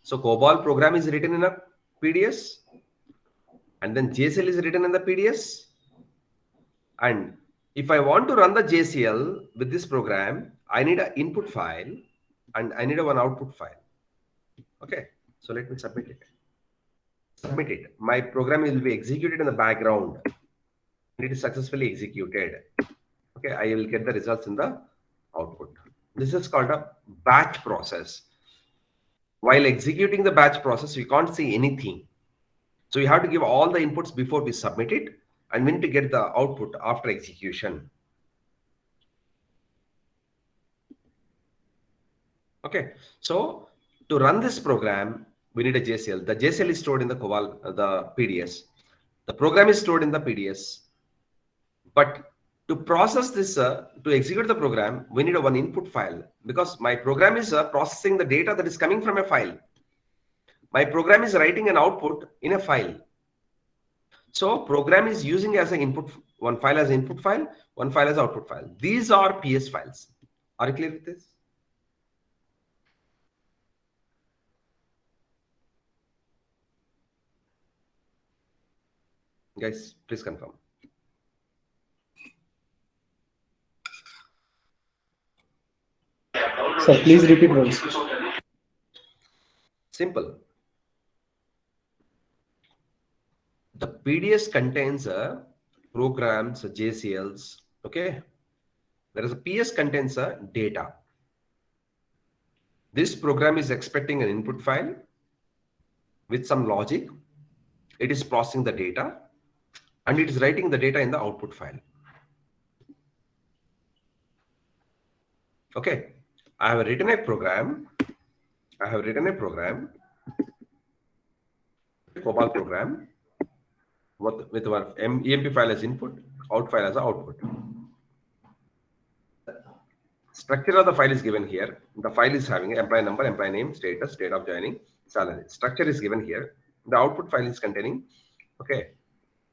So COBOL program is written in a PDS. And then JCL is written in the PDS. And if I want to run the JCL with this program, I need an input file and I need one output file. Okay. So let me submit it. Submit it. My program will be executed in the background. It is successfully executed. Okay. I will get the results in the output. This is called a batch process. While executing the batch process, we can't see anything. So we have to give all the inputs before we submit it, and we need to get the output after execution. Okay. So to run this program, we need a JCL. The JCL is stored in the COBOL, the PDS. The program is stored in the PDS. But to process this, to execute the program, we need one input file because my program is processing the data that is coming from a file. My program is writing an output in a file. So program is using as an input, one file as input file, one file as output file. These are PS files. Are you clear with this? Guys, please confirm. Sir, please repeat once. Simple. The PDS contains programs, JCLs. Okay. Whereas a PS contains data. This program is expecting an input file with some logic. It is processing the data and it is writing the data in the output file. Okay. I have written a program. COBOL program with our EMP file as input, out file as output. Structure of the file is given here. The file is having employee number, employee name, status, date of joining, salary. Structure is given here. The output file is containing, okay,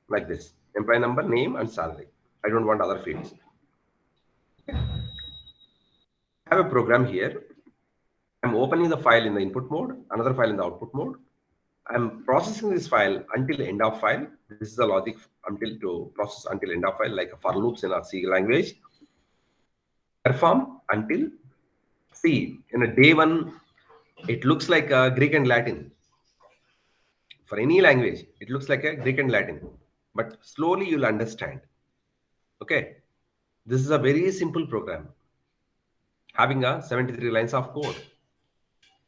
like this: employee number, name, and salary. I don't want other fields. I have a program here. I'm opening the file in the input mode, another file in the output mode. I'm processing this file until end of file. This is the logic until to process until end of file, like a for loops in our C language. Perform until see in a day one, it looks like a Greek and Latin. For any language, it looks like a Greek and Latin, but slowly you'll understand. Okay, this is a very simple program having a 73 lines of code.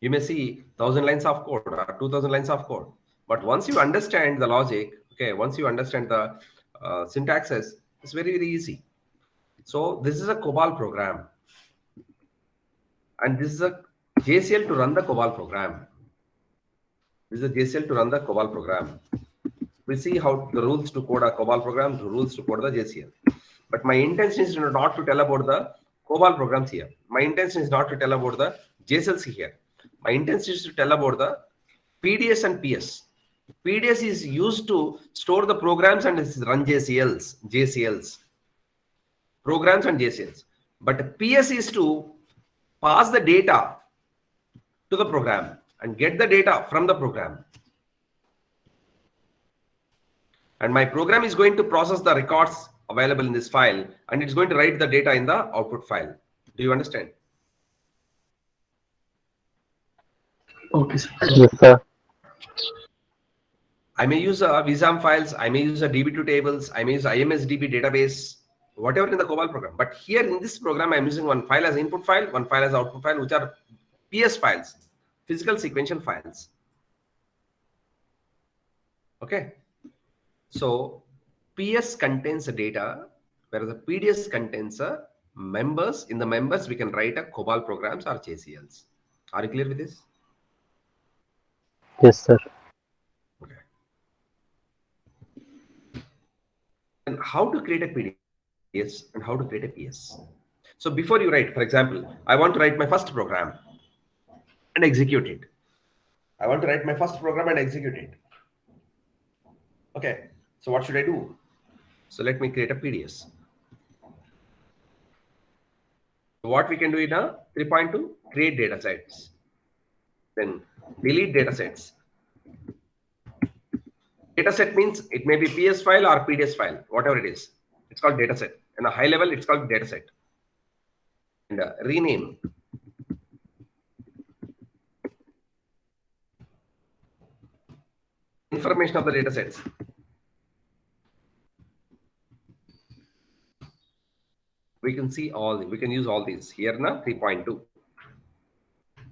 You may see 1,000 lines of code or 2,000 lines of code, but once you understand the logic, okay, once you understand the syntaxes, it's very, very easy. So this is a COBOL program, and this is a JCL to run the COBOL program. This is a JCL to run the COBOL program. We see how the rules to code a COBOL program, the rules to code the JCL. But my intention is not to tell about the COBOL programs here. My intention is not to tell about the JCLs here. My intention is to tell about the PDS and PS. PDS is used to store the programs and run JCLs, programs and JCLs. But PS is to pass the data to the program and get the data from the program. And my program is going to process the records available in this file, and it's going to write the data in the output file. Do you understand? Okay, sir. Yes, sir. I may use VSAM files, I may use DB2 tables, I may use IMSDB database, whatever in the COBOL program. But here in this program, I'm using one file as input file, one file as output file, which are PS files, physical sequential files. Okay. So PS contains the data, whereas the PDS contains members. In the members, we can write a COBOL programs or JCLs. Are you clear with this? Yes, sir. Okay. And how to create a PDS and how to create a PS. So before you write, for example, I want to write my first program and execute it. I want to write my first program and execute it. Okay. So what should I do? So let me create a PDS. What we can do in a 3.2, create data sets. Then delete data sets. Data set means it may be PS file or PDS file, whatever it is. It's called data set. In a high level, it's called data set. And rename. Information of the data sets. We can see all, we can use all these here in a 3.2.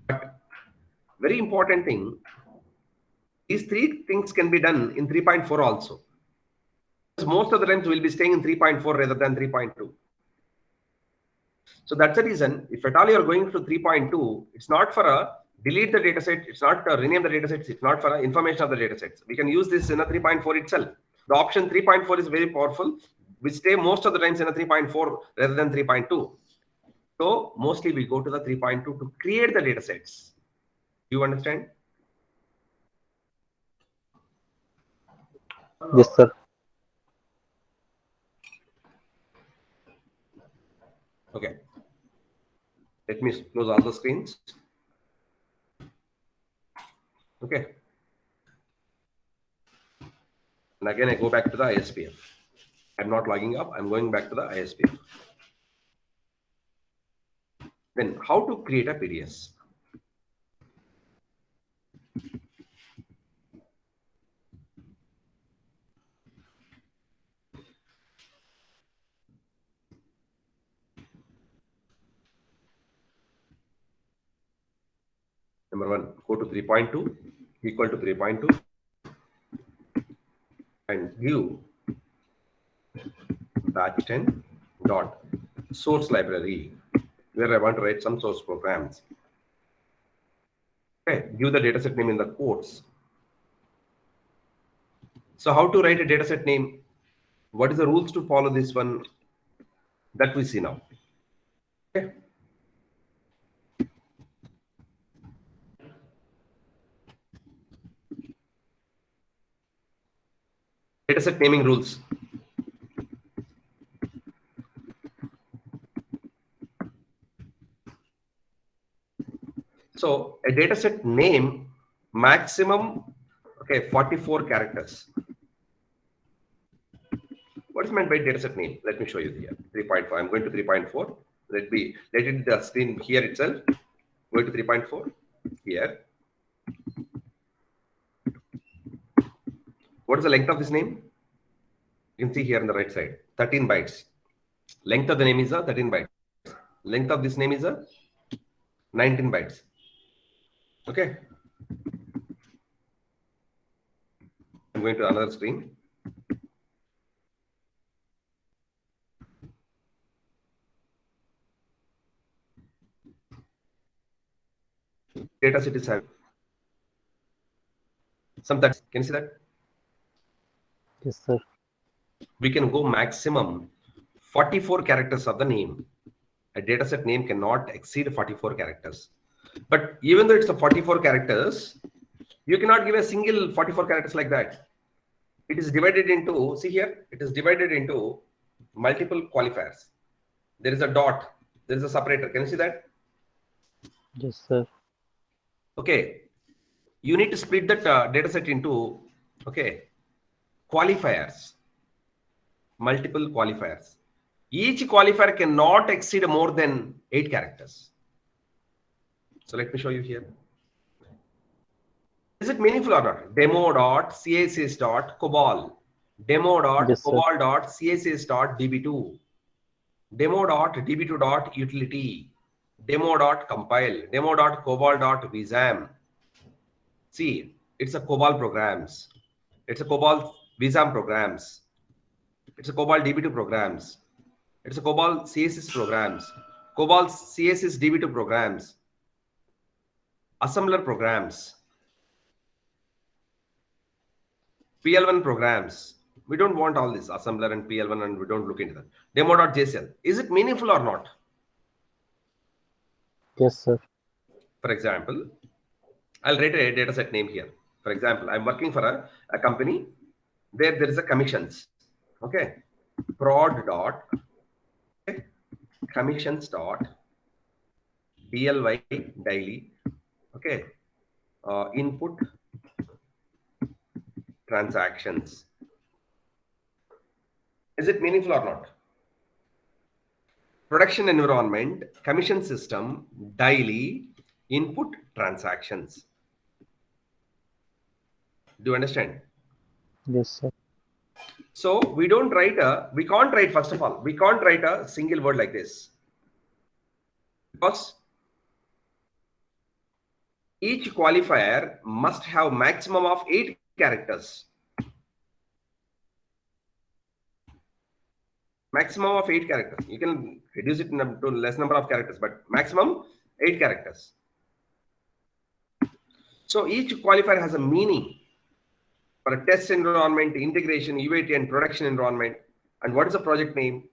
But very important thing, these three things can be done in 3.4 also. Most of the times we'll be staying in 3.4 rather than 3.2. So that's the reason, if at all you're going to 3.2, it's not for a delete the dataset, it's not rename the datasets, it's not for information of the datasets. We can use this in a 3.4 itself. The option 3.4 is very powerful. We stay most of the times in a 3.4 rather than 3.2. So mostly we go to the 3.2 to create the datasets. Do you understand? Yes, sir. Okay. Let me close all the screens. Okay. And again, I go back to the ISPF. I'm not logging up. I'm going back to the ISPF. Then how to create a PDS? Number one, go to 3.2, equal to 3.2, and give batch 10 dot source library, where I want to write some source programs. Okay, give the dataset name in the quotes. So how to write a dataset name? What is the rules to follow this one? That we see now. Okay. Dataset naming rules. So a dataset name maximum, okay, 44 characters. What is meant by dataset name? Let me show you here. 3.4. I'm going to 3.4. Let it the screen here itself. Go to 3.4 here. What is the length of this name? You can see here on the right side, 13 bytes. Length of the name is 13 bytes. Length of this name is 19 bytes. Okay. I'm going to another screen. Data set is having some that can you see that? Yes, sir. We can go maximum 44 characters of the name. A dataset name cannot exceed 44 characters. But even though it's a 44 characters, You cannot give a single 44 characters like that. It is divided into, see here, it is divided into multiple qualifiers. There is a dot, there is a separator. Can you see that? Yes, sir. Okay. You need to split that data set into, okay, qualifiers, multiple qualifiers. Each qualifier cannot exceed more than 8 characters. So let me show you here. Is it meaningful or not? Demo.css.cobol. Yes, sir. Demo.cobol.css.db2. Demo.db2.utility. Demo.compile. Demo.cobol.vsam. See, it's a COBOL programs. It's a COBOL vsam programs. It's a COBOL db2 programs. It's a COBOL css programs. COBOL css db2 programs. Assembler programs. PL1 programs. We don't want all this assembler and PL1 and we don't look into that. Demo.json. Is it meaningful or not? Yes, sir. For example, I'll write a data set name here. For example, I'm working for a company. There is a commissions. Okay. Prod dot okay, commissions dot DLY daily. Okay. Input transactions. Is it meaningful or not? Production environment, commission system, daily, input transactions. Do you understand? Yes, sir. So we don't write we can't write, first of all, we can't write a single word like this. Because each qualifier must have maximum of 8 characters. Maximum of 8 characters. You can reduce it to less number of characters, but maximum 8 characters. So each qualifier has a meaning for a test environment, integration, UAT, and production environment. And what is the project name?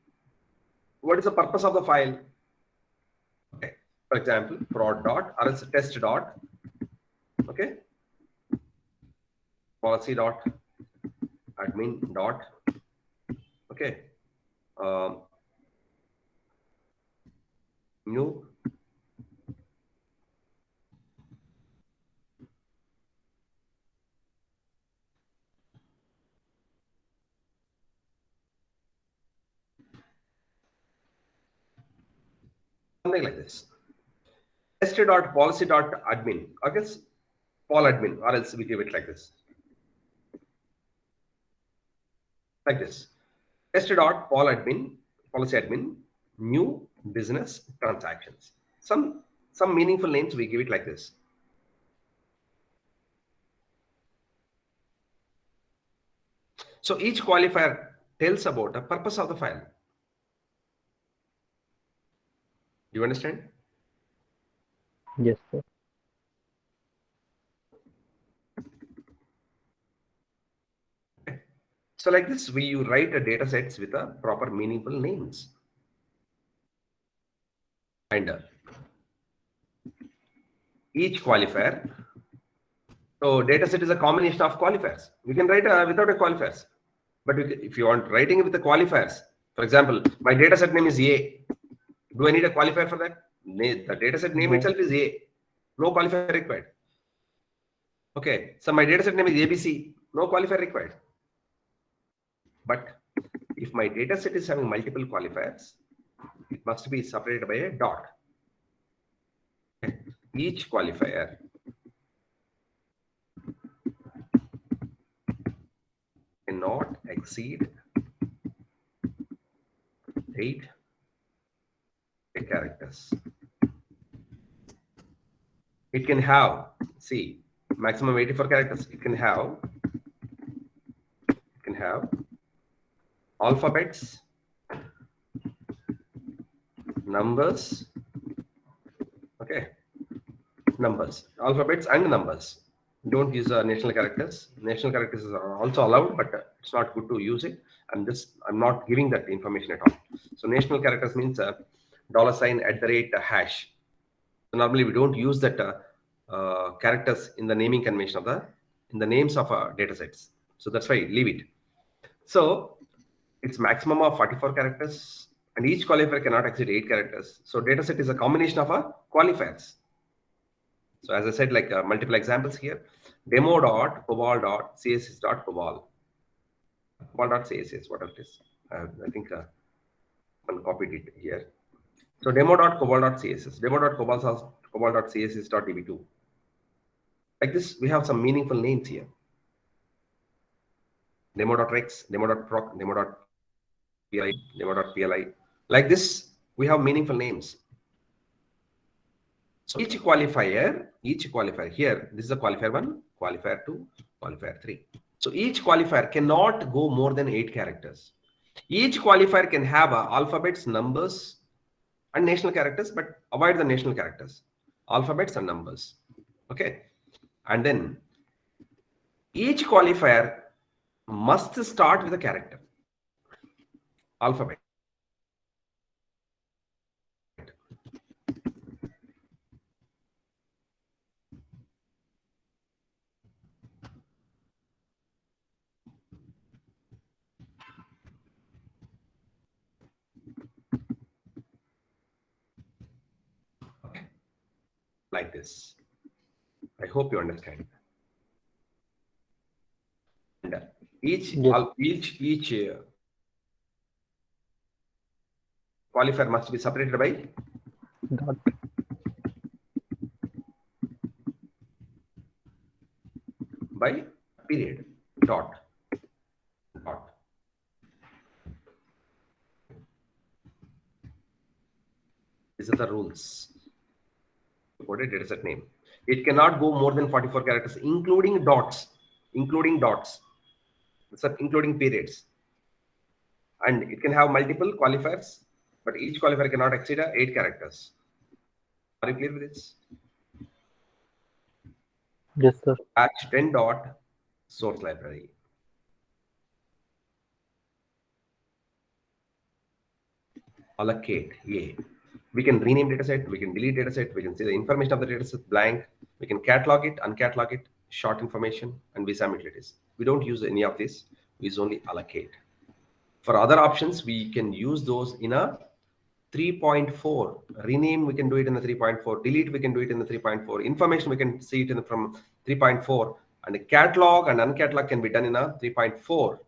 What is the purpose of the file? Okay. For example, prod dot or else test dot. Okay. Policy dot admin dot. Okay. New something like this. Test.policy.admin. Okay, Paul admin, or else we give it like this. Like this. Test.Paul admin, policy admin, new business transactions. Some meaningful names we give it like this. So each qualifier tells about the purpose of the file. Do you understand? Yes, sir. So like this, we write a data sets with a proper meaningful names. And each qualifier. So data set is a combination of qualifiers. We can write without a qualifiers. But if you want writing with the qualifiers, for example, my data set name is A. Do I need a qualifier for that? The data set name itself is A. No qualifier required. Okay. So my data set name is ABC. No qualifier required. But if my data set is having multiple qualifiers, it must be separated by a dot. Each qualifier cannot exceed 8 characters. It can have, see, maximum 84 characters. It can have alphabets, numbers, okay, numbers, alphabets and numbers. Don't use national characters. National characters are also allowed, but it's not good to use it. I'm not giving that information at all. So national characters means $@ hash. So normally we don't use that characters in the naming convention of in the names of data sets. So that's why leave it. So it's maximum of 44 characters, and each qualifier cannot exceed 8 characters. So data set is a combination of qualifiers. So as I said, like multiple examples here, demo.cobol.css.cobol, cobol.css, whatever it is. I think one copied it here. So demo.cobol.css, demo.cobol.css.db2. Like this, we have some meaningful names here. Demo.rex, demo.proc, demo.pli, demo.pli. Like this, we have meaningful names. So each qualifier here, this is a qualifier 1, qualifier 2, qualifier 3. So each qualifier cannot go more than 8 characters. Each qualifier can have alphabets, numbers, and national characters, but avoid the national characters, alphabets and numbers. Okay. And then each qualifier must start with a character, alphabet. Okay. Like this. I hope you understand. And each Yes. qualifier must be separated Dot. by period, dot. These are the rules for a dataset name. It cannot go more than 44 characters, including dots, including periods. And it can have multiple qualifiers, but each qualifier cannot exceed 8 characters. Are you clear with this? Yes, sir. Batch 10 dot source library. Allocate. Yeah. We can rename dataset, we can delete dataset, we can see the information of the dataset blank, we can catalog it, uncatalog it, short information, and visa utilities. We don't use any of this, we use only allocate. For other options, we can use those in a 3.4. Rename, we can do it in the 3.4. Delete, we can do it in the 3.4. Information, we can see it from 3.4. And catalog and uncatalog can be done in a 3.4.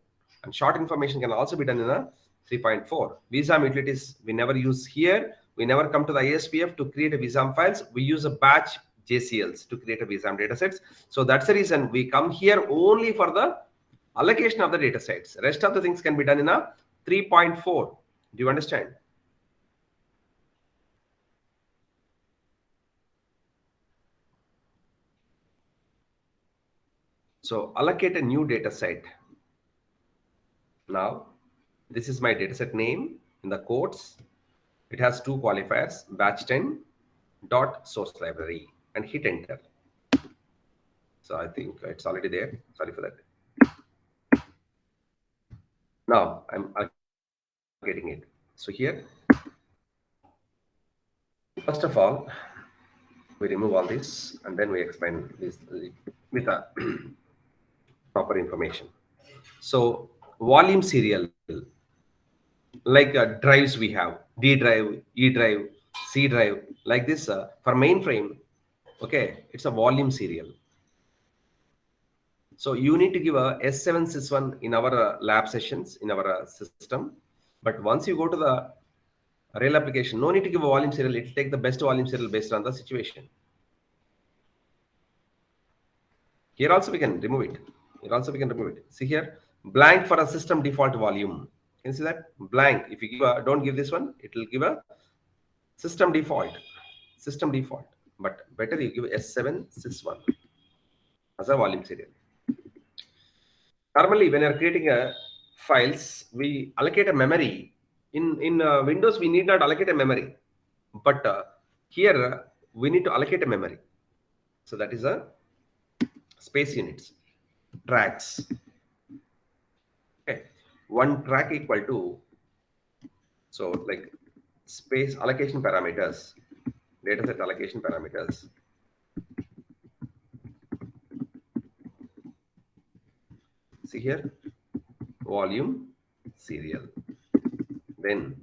And short information can also be done in a 3.4. Visa utilities, we never use here. We never come to the ISPF to create a VSAM files. We use a batch JCLs to create a VSAM datasets. So that's the reason we come here only for the allocation of the datasets. Rest of the things can be done in a 3.4. Do you understand? So allocate a new data set. Now, this is my dataset name in the quotes. It has 2 qualifiers, batch 10 dot source library, and hit enter. So I think it's already there. Sorry for that. Now I'm getting it. So here, first of all, we remove all this and then we explain this with a proper information. So volume serial, like drives we have, D drive, E drive, C drive, like this for mainframe. Okay, it's a volume serial. So you need to give a S7 sys1 in our lab sessions in our system. But once you go to the real application, no need to give a volume serial. It will take the best volume serial based on the situation. Here also we can remove it. Here also we can remove it. See here, blank for a system default volume. Can you see that? Blank. If you give a, don't give this one, it will give a system default. System default. But better you give S7 sys1 as a volume serial. Normally, when you're creating a files, we allocate a memory. In Windows, we need not allocate a memory, but here we need to allocate a memory. So that is a space units, tracks. Okay, one track equal to, so like space allocation parameters, dataset allocation parameters. see here, volume serial, then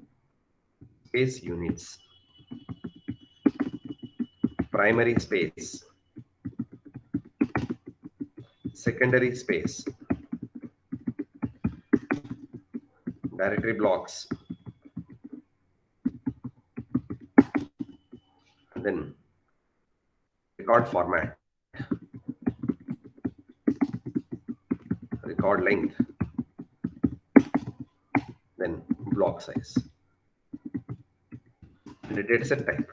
space units, primary space, secondary space, directory blocks, and then record format, record length, then block size, and the dataset type.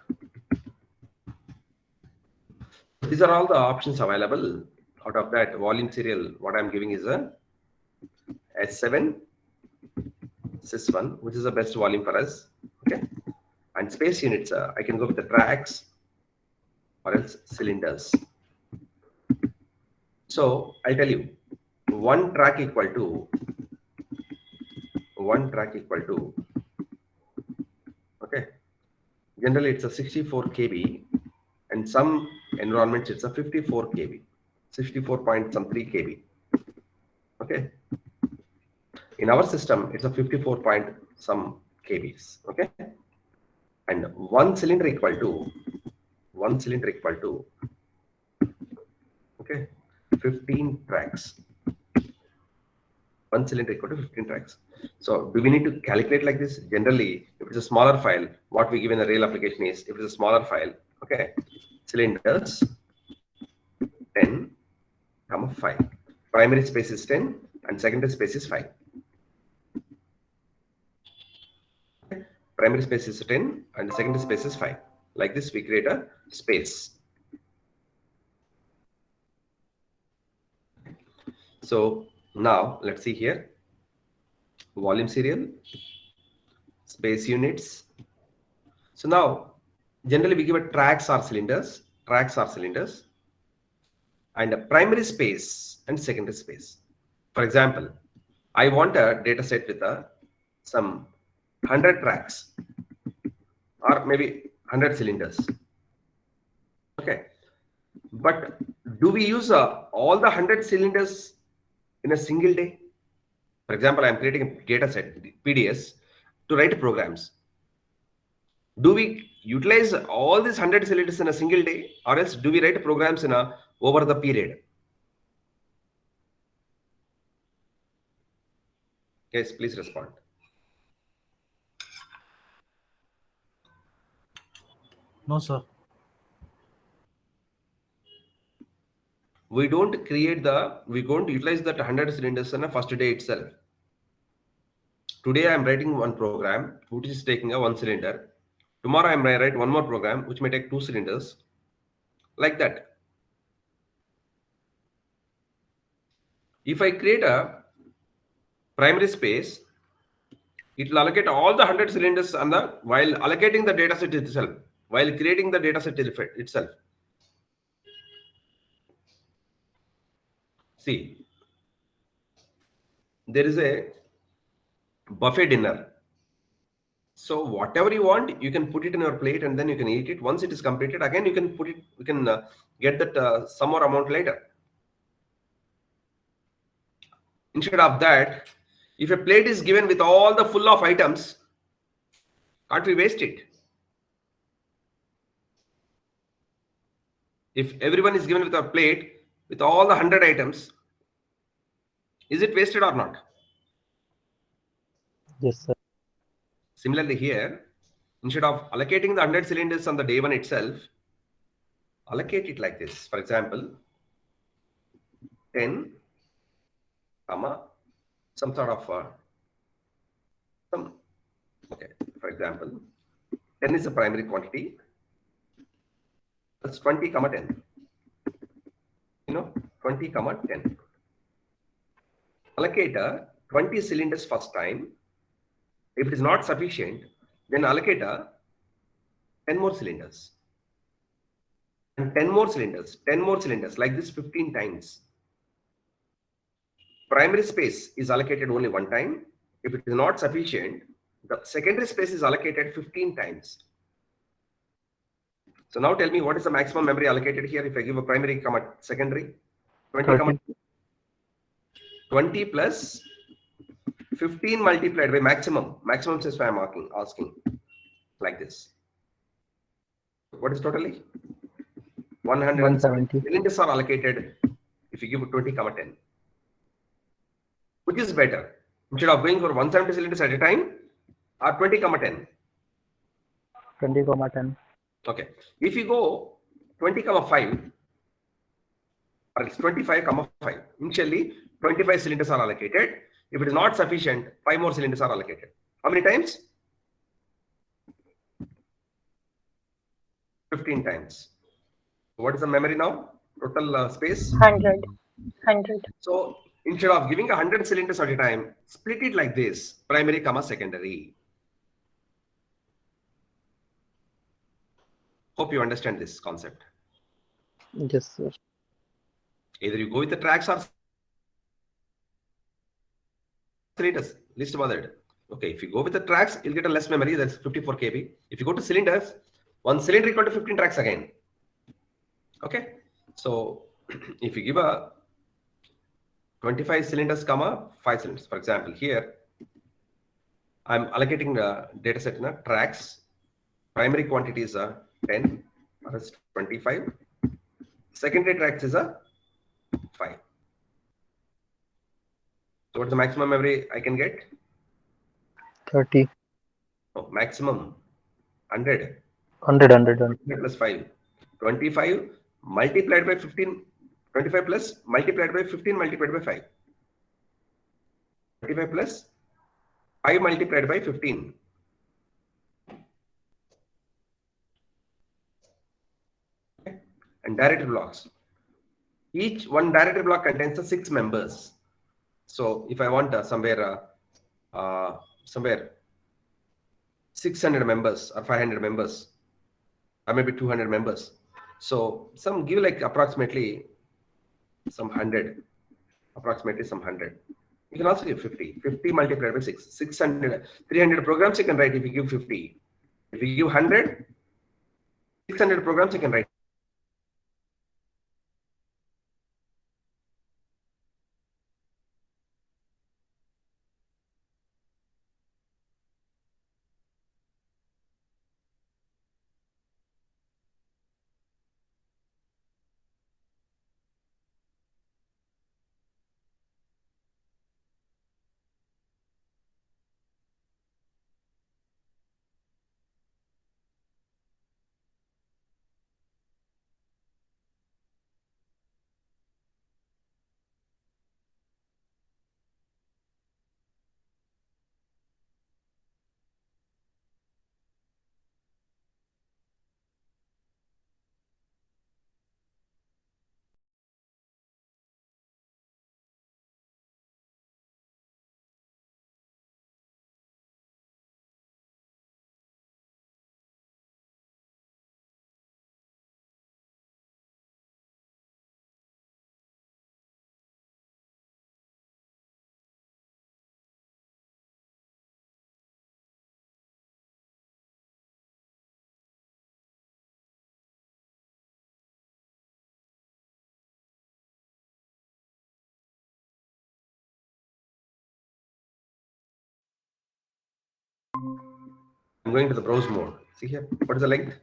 These are all the options available. Out of that, volume serial, what I'm giving is a S7 sys1, which is the best volume for us. Okay, and space units, I can go with the tracks or else cylinders. So I'll tell you, one track equal to okay. Generally, it's a 64 kb, and some environments it's a 54 kb, 64.3 kb. Okay. In our system, it's a 54 point some kbs. Okay. And one cylinder equal to okay, 15 tracks. One cylinder equal to 15 tracks. So do we need to calculate like this? Generally, if it's a smaller file, what we give in the real application is, if it's a smaller file, okay, cylinders 10, 5. Primary space is 10 and secondary space is 5. Okay. Primary space is 10 and secondary space is 5. Like this, we create a space. So now let's see here, volume serial, space units. So now generally we give a tracks or cylinders, and a primary space and secondary space. For example, I want a data set with some 100 tracks or maybe 100 cylinders. Okay, but do we use all the 100 cylinders in a single day? For example, I'm creating a data set, PDS, to write programs. Do we utilize all these 100 cylinders in a single day, or else do we write programs in over the period? Yes, please respond. No, sir. We don't utilize that 100 cylinders in a first day itself. Today I'm writing one program which is taking a 1 cylinder. Tomorrow I'm write one more program which may take 2 cylinders. Like that. If I create a primary space, it will allocate all the 100 cylinders on while allocating the data set itself, while creating the data set itself. See, there is a buffet dinner. So whatever you want, you can put it in your plate and then you can eat it. Once it is completed, again you can put it. You can get that some more amount later. Instead of that, if a plate is given with all the full of items, can't we waste it? If everyone is given with a plate with all the 100 items, is it wasted or not? Yes, sir. Similarly here, instead of allocating the 100 cylinders on the day one itself, allocate it like this. For example, 10, some sort of okay. For example, 10 is the primary quantity. That's 20, 10. 20, 10. Allocate 20 cylinders first time. If it is not sufficient, then allocate 10 more cylinders. And 10 more cylinders, 10 more cylinders, like this 15 times. Primary space is allocated only one time. If it is not sufficient, the secondary space is allocated 15 times. So now tell me, what is the maximum memory allocated here if I give a primary, secondary? 20, 13. 20 plus 15 multiplied by maximum. Maximum says why I'm asking like this. What is totally? 170 170. cylinders are allocated if you give 20, 10. Which is better? Instead of going for 170 cylinders at a time or 20, 10. 20, 10. Okay. If you go 20, 5, or it's 25, 5. Initially, 25 cylinders are allocated. If it is not sufficient, 5 more cylinders are allocated. How many times? 15 times. What is the memory now? Total space? 100. 100. So instead of giving 100 cylinders at a time, split it like this: primary, secondary. Hope you understand this concept. Yes, sir. Either you go with the tracks or cylinders, least bothered. Okay, if you go with the tracks, you'll get a less memory, that's 54 KB. If you go to cylinders, one cylinder equal to 15 tracks again. Okay, so if you give a 25 cylinders, 5 cylinders, for example, here I'm allocating the data set in tracks. Primary quantity is 10, or is 25. Secondary tracks is 5. So what's the maximum memory I can get? 30. Oh, maximum 100. 100. Plus 5. 25 multiplied by 15. 25 plus multiplied by 15 multiplied by 5. 25 plus 5 multiplied by 15. Okay. And directory blocks. Each one directory block contains 6 members. So if I want somewhere 600 members or 500 members, or maybe 200 members. So some give like approximately some 100, approximately some 100. You can also give 50. 50 multiplied by 6. 600, 300 programs you can write if you give 50. If you give 100, 600 programs you can write. I'm going to the browse mode. See here, what is the length?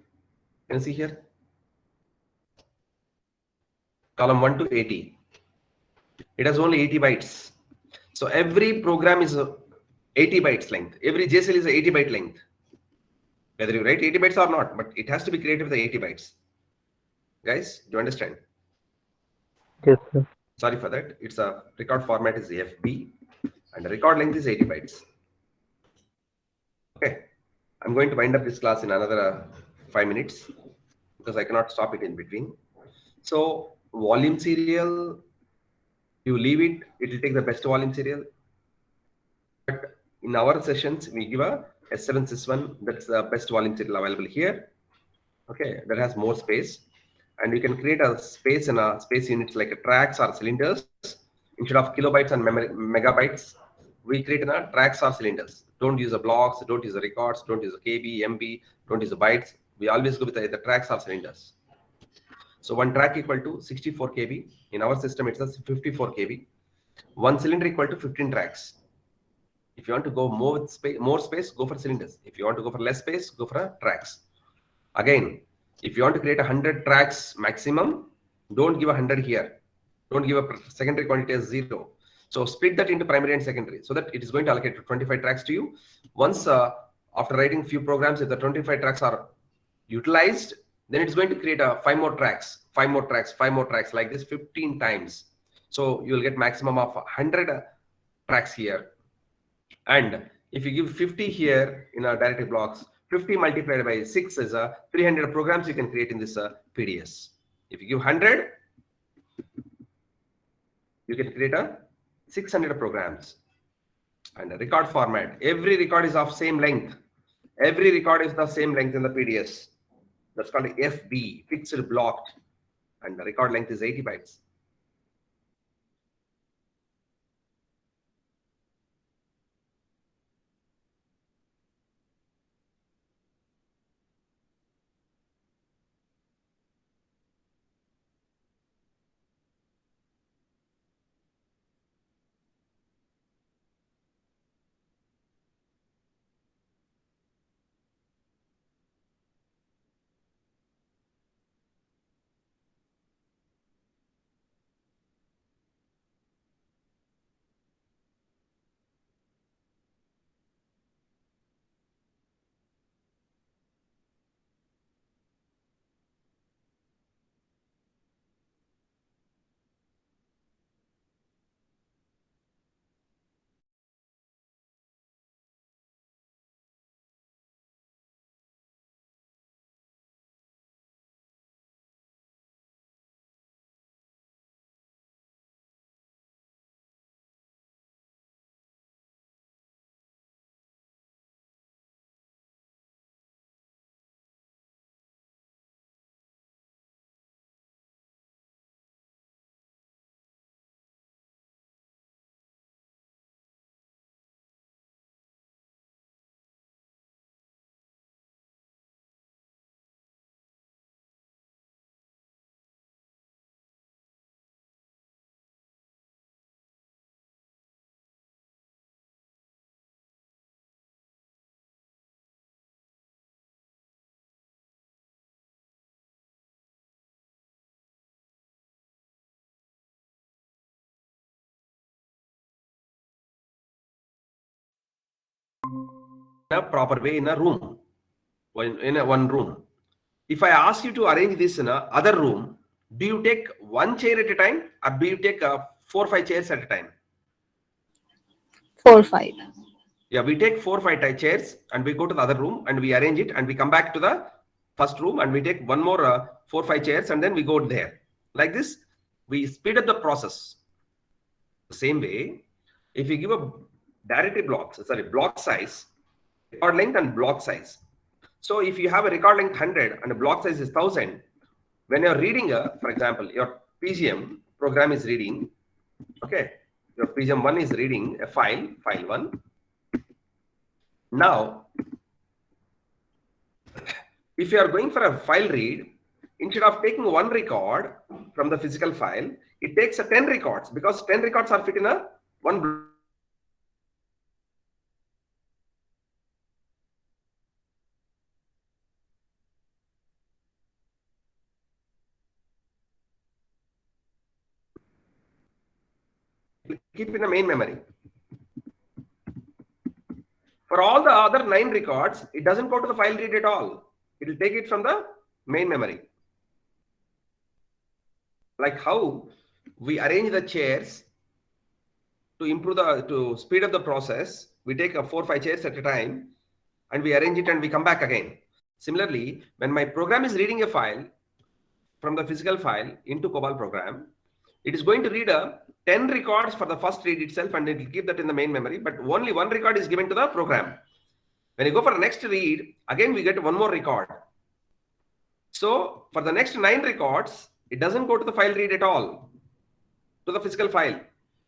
Can you see here? Column 1 to 80. It has only 80 bytes. So every program is 80 bytes length. Every JSL is 80 byte length. Whether you write 80 bytes or not, but it has to be created with the 80 bytes. Guys, do you understand? Yes, sir. Sorry for that. It's a record format is FB and the record length is 80 bytes. Okay. I'm going to wind up this class in another 5 minutes because I cannot stop it in between. So volume serial, you leave it, it will take the best volume serial. But in our sessions, we give a S7 sys1, that's the best volume serial available here. Okay, that has more space. And you can create a space in a space units like a tracks or cylinders. Instead of kilobytes and megabytes, we create in a tracks or cylinders. Don't use the blocks, don't use the records, don't use the KB, MB, don't use the bytes. We always go with either tracks or cylinders. So one track equal to 64 KB. In our system, it's a 54 KB. One cylinder equal to 15 tracks. If you want to go more space, go for cylinders. If you want to go for less space, go for tracks. Again, if you want to create 100 tracks maximum, don't give 100 here. Don't give a secondary quantity as 0. So split that into primary and secondary so that it is going to allocate 25 tracks to you. Once after writing few programs, if the 25 tracks are utilized, then it's going to create 5 more tracks, 5 more tracks, 5 more tracks like this 15 times. So you will get maximum of 100 tracks here. And if you give 50 here in our directive blocks, 50 multiplied by 6 is 300 programs you can create in this PDS. If you give 100, you can create 600 programs. And a record format, every record is of same length. Every record is the same length in the PDS. That's called FB, fixed blocked. And the record length is 80 bytes. In a proper way in a room, in one room. If I ask you to arrange this in a other room, do you take one chair at a time or do you take 4 or 5 chairs at a time? 4, 5. Yeah, we take 4 or 5 chairs and we go to the other room and we arrange it and we come back to the first room and we take one more 4 or 5 chairs and then we go there. Like this, we speed up the process. The same way, if you give a directory block size, record length and block size. So if you have a record length 100 and a block size is 1000, when you're reading for example, your PGM program is reading, okay, your PGM1 is reading a file 1. Now, if you are going for a file read, instead of taking one record from the physical file, it takes 10 records because 10 records are fit in a one block. Keep in the main memory. For all the other 9 records, it doesn't go to the file read at all. It will take it from the main memory. Like how we arrange the chairs to speed up the process. We take 4 or 5 chairs at a time and we arrange it and we come back again. Similarly, when my program is reading a file from the physical file into COBOL program, it is going to read 10 records for the first read itself and it will keep that in the main memory, but only one record is given to the program. When you go for the next read, again we get one more record. So for the next 9 records, it doesn't go to the file read at all, to the physical file.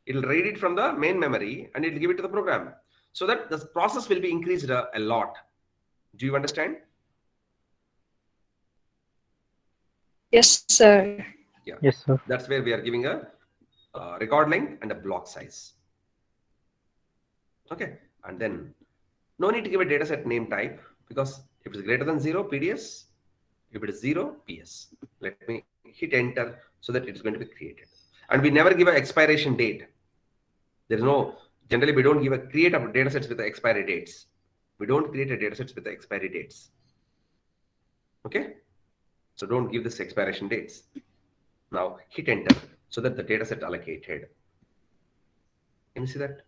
It will read it from the main memory and it will give it to the program. So that the process will be increased a lot. Do you understand? Yes, sir. Yeah. Yes, sir. That's where we are giving a record length and a block size. Okay, and then no need to give a dataset name type, because if it's greater than 0, PDS, if it is 0, PS. Let me hit enter so that it's going to be created. And we never give an expiration date. There is no, generally we don't create a datasets with the expiry dates. We don't create a datasets with the expiry dates. Okay, so don't give this expiration dates. Now hit enter so that the dataset allocated. Can you see that?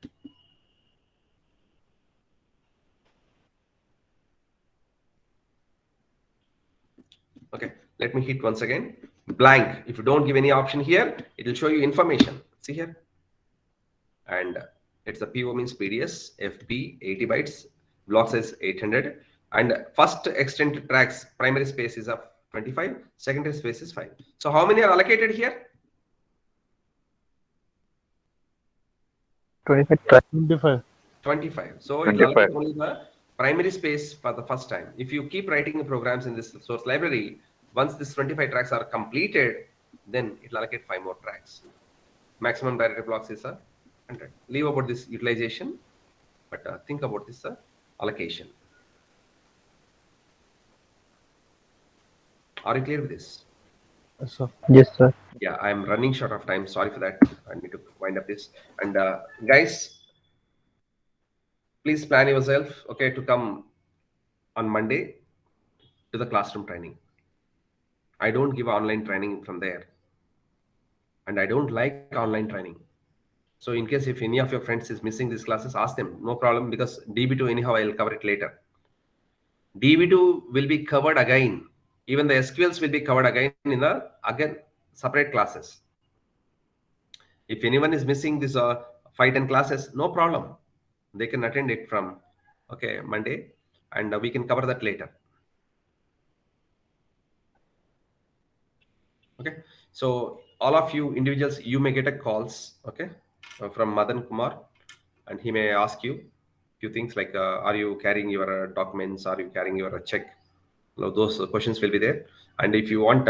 Okay, let me hit once again. Blank. If you don't give any option here, it will show you information. See here. And it's the PO means PDS, FB 80 bytes, block size 800. And first extent tracks primary space is of 25, secondary space is 5. So how many are allocated here? 25 tracks. 25. 25. So it will allocate only the primary space for the first time. If you keep writing the programs in this source library, once this 25 tracks are completed, then it will allocate 5 more tracks. Maximum directory blocks is 100. Leave about this utilization, but think about this allocation. Are you clear with this? Yes, sir. Yes, sir. Yeah, I'm running short of time. Sorry for that. I need to wind up this. And guys, please plan yourself, okay, to come on Monday to the classroom training. I don't give online training from there. And I don't like online training. So in case if any of your friends is missing these classes, ask them. No problem, because DB2 anyhow, I'll cover it later. DB2 will be covered again. Even the SQLs will be covered again in the separate classes. If anyone is missing this 5-10 classes, no problem. They can attend it from Monday, and we can cover that later. Okay, so all of you individuals, you may get a calls, from Madan Kumar, and he may ask you few things like, are you carrying your documents? Are you carrying your check? Those questions will be there. And if you want,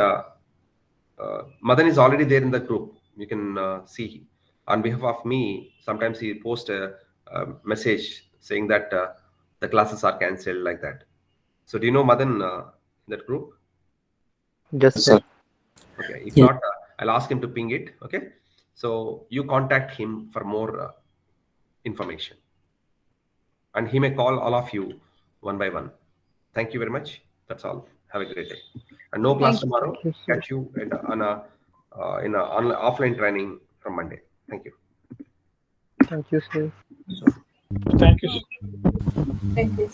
Madan is already there in the group. You can see on behalf of me. Sometimes he posts a message saying that the classes are cancelled, like that. So do you know Madan in that group? Yes, sir. Okay, if Yeah. not, I'll ask him to ping it. Okay, so you contact him for more information, and he may call all of you one by one. Thank you very much. That's all. Have a great day. And no class Thank you. tomorrow. Thank you, sir. Catch you on a offline training from Monday. Thank you. Thank you, sir. Thank you, sir. Thank you.